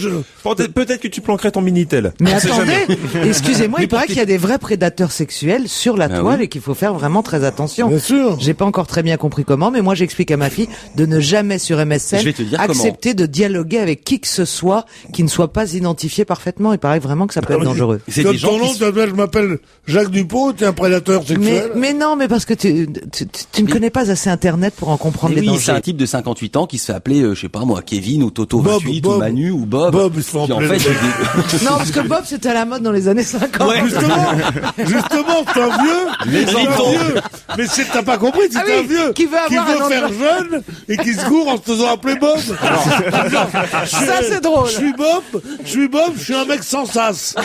des- peut-être que tu planquerais ton Minitel. Mais On sait attendez, jamais. excusez-moi, il paraît qu'il y a des vrais prédateurs sexuels sur la Ah toile oui. et qu'il faut faire vraiment très attention. Bien sûr. J'ai pas encore très bien compris comment, mais moi j'explique à ma fille de ne jamais sur MSN Je vais te dire accepter de dialoguer avec qui que ce soit qui ne soit pas identifié parfaitement. Il paraît vraiment que ça peut être dangereux. C'est Comme des gens ton nom, qui je m'appelle Jacques Dupont, t'es un prédateur sexuel. Mais non, mais parce que tu ne connais pas assez Internet pour en comprendre Mais les oui, c'est un dangers. type de 58 ans qui se fait appeler, je sais pas moi, Kevin ou Toto Bob, 28 Bob. ou Manu ou Bob. Bob, ils se font Puis en appeler fait, le- Non, parce que Bob c'était à la mode dans les années 50. Ouais. Justement, c'est un vieux. Les C'est un enfants. vieux. Mais t'as pas compris, c'est Ah oui, un vieux qui veut avoir un faire nom de- jeune et qui se court en se faisant appeler Bob. Ça c'est drôle. Je suis Bob, je suis un mec sans sas.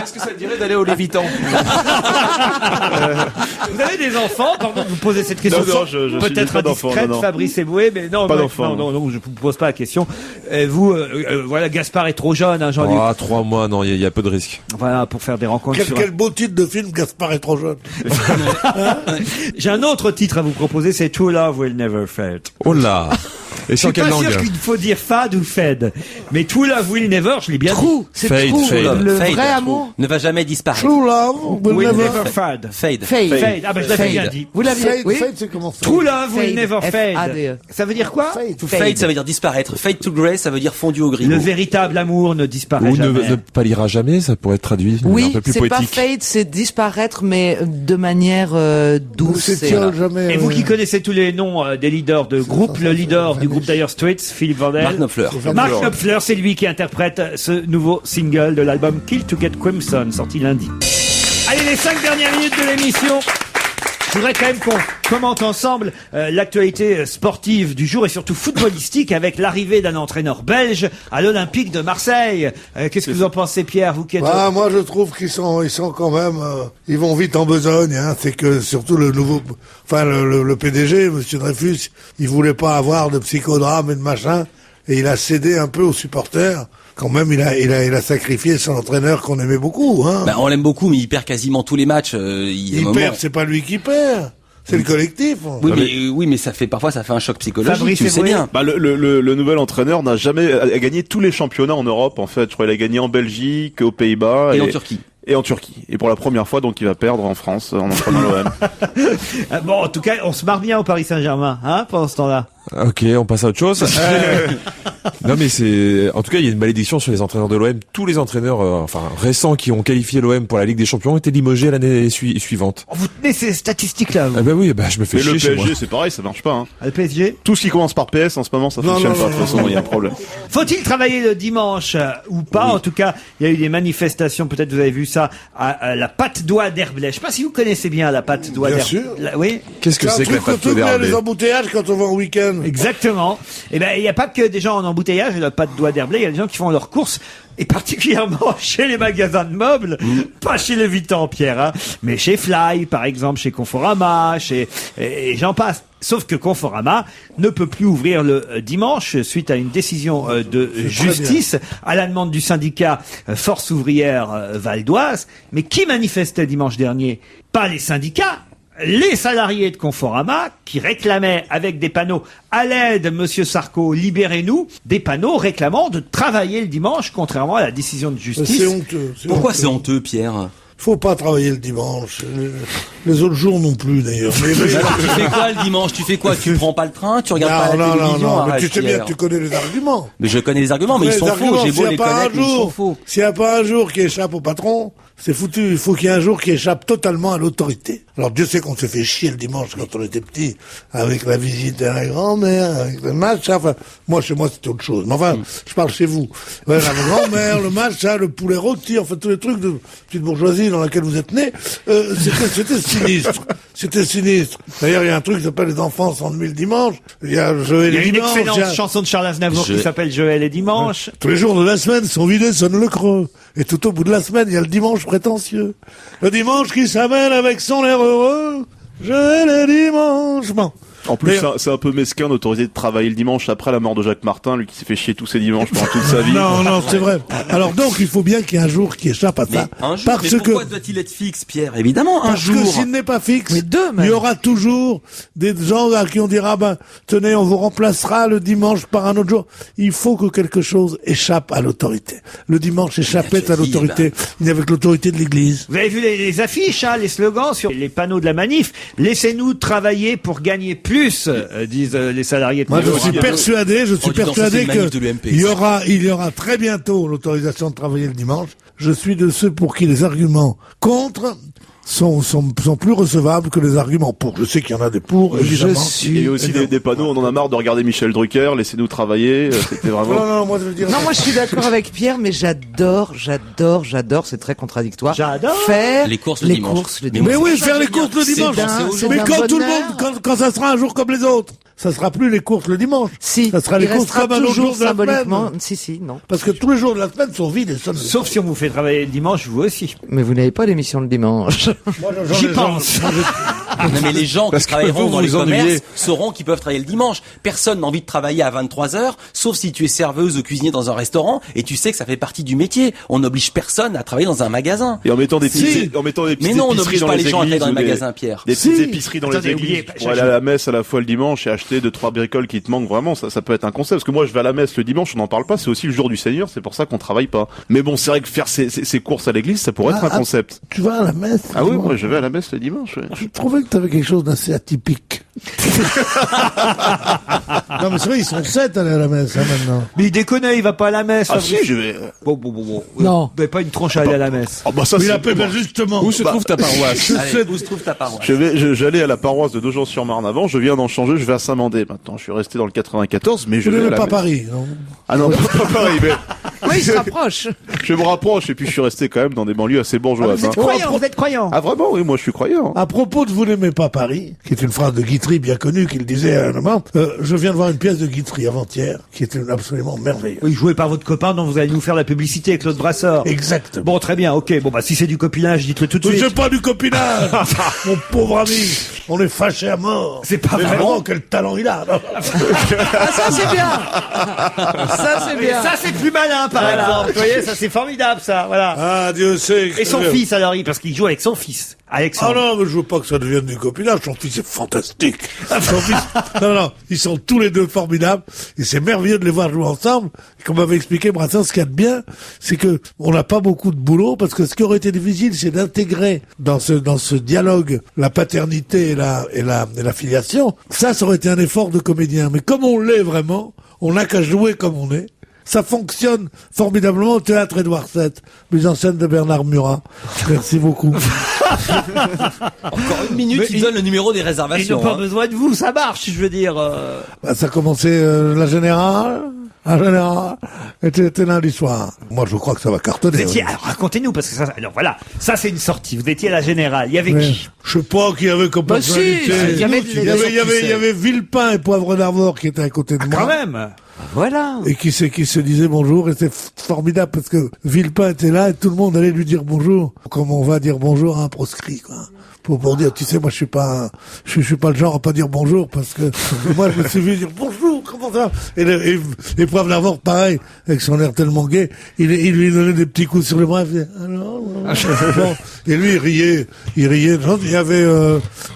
Est-ce que ça te dirait d'aller au Lévitan? Vous avez des enfants? Pardon de vous poser cette question. Non, je suis Peut-être pas d'enfant, indiscrète, non, non. Fabrice Eboué, mais non, Pas moi, d'enfant, non, je vous pose pas la question. Vous, voilà, Gaspard est trop jeune, hein, Jean-Luc. Ah, 3 mois, non, il y a peu de risques. Voilà, pour faire des rencontres sur... Quel beau titre de film, Gaspard est trop jeune. J'ai un autre titre à vous proposer, c'est True Love Will Never Fade. Oh là! Et Je sur suis quelle pas langue? sûr qu'il faut dire fade ou fed. Mais True Love Will Never, je l'ai bien dit. True, c'est Fade, true. fade. Le Fade, vrai true. amour. Ne va jamais disparaître. True love will Will never never fade. Fade. Fade. Fade. Ah ben je l'avais Fade. bien dit. Vous l'aviez Fade, oui. fade, c'est comment ça? True Love Will Fade. Never Fade. F-A-D-E. Ça veut dire quoi? Fade. To fade, ça veut dire disparaître. Fade to grey, ça veut dire fondu au gris. Le véritable amour ne disparaît Ou jamais. ne pâlira jamais, ça pourrait être traduit un Oui, peu plus c'est pas poétique. fade, c'est disparaître, mais de manière douce. C'est et- tiole jamais. Et vous qui connaissez tous les noms des leaders de groupe, le leader du groupe Dire Straits, Philippe Vandel. Mark Knopfler. Mark Knopfler, c'est lui qui interprète ce nouveau single de l'album Kill to Get Crimson, sorti lundi. Allez, les 5 dernières minutes de l'émission. Je voudrais quand même qu'on commente ensemble l'actualité sportive du jour et surtout footballistique avec l'arrivée d'un entraîneur belge à l'Olympique de Marseille. Qu'est-ce que vous en pensez, Pierre, vous qui êtes... Moi, je trouve qu'ils sont quand même, ils vont vite en besogne, hein. C'est que surtout le PDG, Monsieur Dreyfus, il voulait pas avoir de psychodrame et de machin, et il a cédé un peu aux supporters. Quand même, il a sacrifié son entraîneur qu'on aimait beaucoup, hein. On l'aime beaucoup, mais il perd quasiment tous les matchs. Perd, c'est pas lui qui perd. C'est le collectif. Oui, mais parfois ça fait un choc psychologique. Fabrice, tu le sais bien. Le nouvel entraîneur n'a jamais gagné tous les championnats en Europe, en fait. Je crois qu'il a gagné en Belgique, aux Pays-Bas. Et en Turquie. Et en Turquie. Et pour la première fois, donc, il va perdre en France, en entraînant l'OM. Bon, en tout cas, on se marre bien au Paris Saint-Germain, hein, pendant ce temps-là. Ok, on passe à autre chose. Non, mais en tout cas, il y a une malédiction sur les entraîneurs de l'OM. Tous les entraîneurs, récents qui ont qualifié l'OM pour la Ligue des Champions ont été limogés l'année suivante. Vous tenez ces statistiques-là, vous? Ah bah oui, je me fais chier. Mais chez le moi. PSG, c'est pareil, ça marche pas, hein. Le PSG? Tout ce qui commence par PS, en ce moment, ça fonctionne pas. De toute façon, il y a un problème. Faut-il travailler le dimanche ou pas? En tout cas, il y a eu des manifestations, peut-être vous avez vu ça, à la Patte d'Oie d'Herblay. Je sais pas si vous connaissez bien la Patte d'Oie d'Herblay. Bien sûr. Oui. Qu'est-ce que c'est que la Patte d'Oie d'Herblay? Les embouteillages quand on va en week-end. Exactement. Eh ben, il n'y a pas que des gens en embouteillage à la Patte d'Oie d'Herblay, il y a des gens qui font leurs courses, et particulièrement chez les magasins de meubles, pas chez les Vuitton, Pierre, hein, mais chez Fly, par exemple, chez Conforama, et j'en passe. Sauf que Conforama ne peut plus ouvrir le dimanche suite à une décision de justice à la demande du syndicat Force ouvrière Val d'Oise. Mais qui manifestait dimanche dernier? Pas les syndicats, les salariés de Conforama qui réclamaient avec des panneaux à l'aide, Monsieur Sarko, libérez-nous, des panneaux réclamant de travailler le dimanche contrairement à la décision de justice. C'est honteux. Pourquoi c'est honteux, Pierre? Faut pas travailler le dimanche. Les autres jours non plus, d'ailleurs. Alors, tu fais quoi le dimanche? Tu fais quoi? Tu prends pas le train? Tu regardes pas la télévision? Non, mais tu sais bien que tu connais les arguments. Mais je connais les arguments, mais ils sont faux. J'ai beau les connaître, mais ils sont faux. S'il n'y a pas un jour qui échappe au patron, c'est foutu. Il faut qu'il y ait un jour qui échappe totalement à l'autorité. Alors Dieu sait qu'on se fait chier le dimanche quand on était petit, avec la visite à la grand-mère, avec le match. Enfin, moi, chez moi, c'était autre chose. Mais enfin, je parle chez vous. Ouais, la grand-mère, le match, le poulet rôti, enfin, tous les trucs de petite bourgeoisie dans laquelle vous êtes nés, c'était sinistre. C'était sinistre. D'ailleurs, il y a un truc qui s'appelle Les enfants sont de le dimanche. Il y a Joël et Dimanche. Il y a une excellente chanson de Charles Aznavour qui s'appelle Joël et Dimanche. Tous les jours de la semaine sont vidés, sonne le creux. Et tout au bout de la semaine, il y a le dimanche prétentieux. Le dimanche qui s'amène avec son air heureux. Joël et Dimanche. Bon. En plus, c'est un peu mesquin d'autoriser de travailler le dimanche après la mort de Jacques Martin, lui qui s'est fait chier tous ses dimanches pendant toute sa vie. Non, c'est vrai. Alors donc, il faut bien qu'il y ait un jour qui échappe à ça. Un jour, mais pourquoi doit-il être fixe, Pierre? Évidemment, un jour. Parce que s'il n'est pas fixe, mais il y aura toujours des gens à qui on dira, tenez, on vous remplacera le dimanche par un autre jour. Il faut que quelque chose échappe à l'autorité. Le dimanche échappait à l'autorité. Il y avait que l'autorité de l'Église. Vous avez vu les affiches, hein, les slogans sur les panneaux de la manif? Laissez-nous travailler pour gagner plus, disent les salariés de Moi, je suis persuadé qu'il y aura très bientôt l'autorisation de travailler le dimanche. Je suis de ceux pour qui les arguments contre sont plus recevables que les arguments pour. Je sais qu'il y en a des pour, évidemment. Il y a aussi des panneaux, on en a marre de regarder Michel Drucker, laissez-nous travailler, c'était vraiment... Non, moi je veux dire... Non, moi je suis d'accord avec Pierre, mais j'adore, c'est très contradictoire. J'adore faire les courses le dimanche. Mais oui, faire les courses le dimanche. Mais quand tout le monde, quand ça sera un jour comme les autres, ça sera plus les courses le dimanche. Si. Ça sera les courses comme un autre jour de la semaine. Si, non. Parce que tous les jours de la semaine sont vides et sonnent. Sauf si on vous fait travailler le dimanche, vous aussi. Mais vous n'avez pas l'émission le dimanche. J'y pense. Non, mais les gens qui travailleront dans les commerces sauront qu'ils peuvent travailler le dimanche. Personne n'a envie de travailler à 23h, sauf si tu es serveuse ou cuisinier dans un restaurant et tu sais que ça fait partie du métier. On n'oblige personne à travailler dans un magasin. Et en mettant des petites mais non, on n'oblige pas les gens à aller dans les magasins, Pierre. Des petites épiceries dans les églises pour aller à la messe à la fois le dimanche et acheter 2-3 bricoles qui te manquent vraiment. Ça peut être un concept. Parce que moi, je vais à la messe le dimanche, on n'en parle pas. C'est aussi le jour du Seigneur. C'est pour ça qu'on travaille pas. Mais bon, c'est vrai que faire ces courses à l'église, ça pourrait être un concept. Tu vas à la messe? Ah oui, moi, je vais à la messe le dimanche. Ouais. Je trouvais que tu avais quelque chose d'assez atypique. Non, mais c'est vrai, ils sont 7 à aller à la messe, maintenant. Mais il déconne, il va pas à la messe. Ah si, je vais. Bon. Non. Vous n'avez pas une tronche à aller à la messe. Ah ça, il appelle justement. Où se trouve ta paroisse? Où se trouve ta paroisse? J'allais à la paroisse de Nogent-sur-Marne avant, je viens d'en changer, je vais à Saint-Mandé maintenant. Je suis resté dans le 94, mais je vais à la pas messe. Paris, non? Ah non, pas Paris, mais Oui, il se rapproche. Je me rapproche et puis je suis resté quand même dans des banlieues assez bourgeoises. Vous êtes croyant. Ah vraiment, oui, moi je suis croyant. À propos de Vous n'aimez pas Paris, qui est une phrase de Guitry bien connue, qu'il disait à un moment, je viens de voir une pièce de Guitry avant-hier, qui était absolument merveilleuse. Oui, joué par votre copain dont vous allez nous faire la publicité, Claude Brasseur. Exactement. Bon, très bien, ok. Bon, bah, si c'est du copinage, dites-le tout de suite. C'est pas du copinage, mon pauvre ami. On est fâchés à mort. C'est pas vrai. Oh, quel talent il a. Ah, ça, c'est bien. Ça, c'est bien. Ça, c'est plus malin, par exemple. Vous voyez, ça, c'est formidable, ça. Voilà. Ah, Dieu sait. Et son fils, alors, parce qu'il joue avec son fils. Alexandre. Ah non, mais je veux pas que ça devienne du copinage. Son fils est fantastique. Son fils... Non, ils sont tous les deux formidables. Et c'est merveilleux de les voir jouer ensemble. Et comme m'avait expliqué Brassens, ce qu'il y a de bien, c'est que on n'a pas beaucoup de boulot, parce que ce qui aurait été difficile, c'est d'intégrer dans ce dialogue la paternité et la filiation. Ça aurait été un effort de comédien. Mais comme on l'est vraiment, on n'a qu'à jouer comme on est. Ça fonctionne formidablement au théâtre Édouard VII, mise en scène de Bernard Murat. Merci beaucoup. Encore une minute, il donne le numéro des réservations. Ils n'ont pas besoin de vous, ça marche, je veux dire. Bah, ça a commencé la générale. La générale était lundi soir. Moi, je crois que ça va cartonner. Alors, racontez-nous, parce que ça, alors voilà, ça c'est une sortie. Vous étiez à la Générale. Il y avait qui? Je sais pas qui y avait comme personnalité. Il y avait Villepin et Poivre d'Arvor qui étaient à côté de moi. Quand même. Voilà. Et qui se disait bonjour, et c'est formidable parce que Villepin était là et tout le monde allait lui dire bonjour. Comme on va dire bonjour à un proscrit, quoi. Pour dire, tu sais, moi je suis pas le genre à pas dire bonjour parce que moi je me suis vu dire bonjour, comment ça? Et Poivre d'Arvor, pareil, avec son air tellement gai, il lui donnait des petits coups sur le bras, il faisait, alors, bon. Et lui il riait. Il y avait,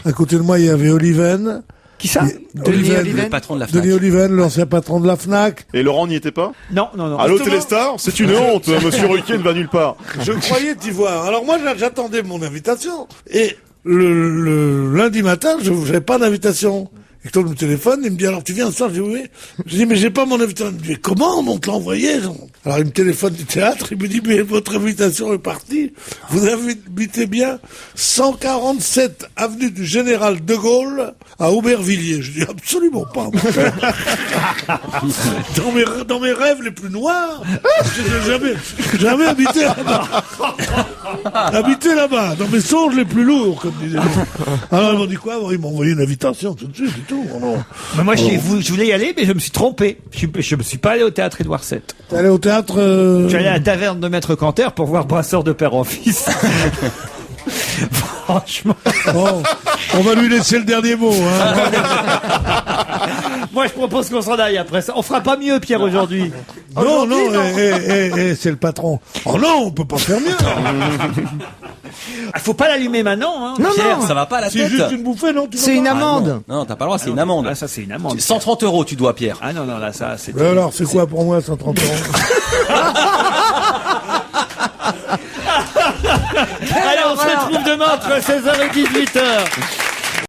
à côté de moi, il y avait Oliven. Qui ça? Denis Oliven, le patron de la FNAC. Denis Oliven, l'ancien patron de la FNAC. Et Laurent n'y était pas? Non. Allô Téléstar, c'est une honte, monsieur Ruquier ne va nulle part. Je croyais t'y voir. Alors moi, j'attendais mon invitation. Et le lundi matin, je n'avais pas d'invitation. Et quand il me téléphone, il me dit, alors tu viens ce soir? Je dis oui. Je dis, mais j'ai pas mon invitation. Il me dit, mais comment on te l'a envoyé? Alors il me téléphone du théâtre, il me dit, mais votre invitation est partie. Vous habitez bien 147 avenue du Général de Gaulle à Aubervilliers. Je dis, absolument pas. Dans mes rêves les plus noirs, je n'ai jamais habité là-bas. Habité là-bas, dans mes songes les plus lourds, comme disait. Alors ils m'ont dit quoi? Ils m'ont envoyé une invitation tout de suite et tout. Mais moi, je voulais y aller, mais je me suis trompé. Je me suis pas allé au théâtre Édouard VII. T'es allé au théâtre Je suis allé à la taverne de Maître Canter pour voir Brasseur de père en fils. Franchement. Oh, on va lui laisser le dernier mot. Hein. Moi, je propose qu'on s'en aille après ça. On fera pas mieux, Pierre, aujourd'hui. Non, c'est le patron. Oh non, on peut pas faire mieux. Faut pas l'allumer maintenant, hein. Non, Pierre, non. ça va pas à la tête. C'est juste une bouffée, non? C'est une amende. Non, t'as pas le droit, c'est une amende. Ah, ça, c'est une amende. 130 € tu dois, Pierre. Ah non, là, ça, c'est... Mais alors, c'est quoi pour moi, 130 €? Allez, on se retrouve demain entre 16h et 18h.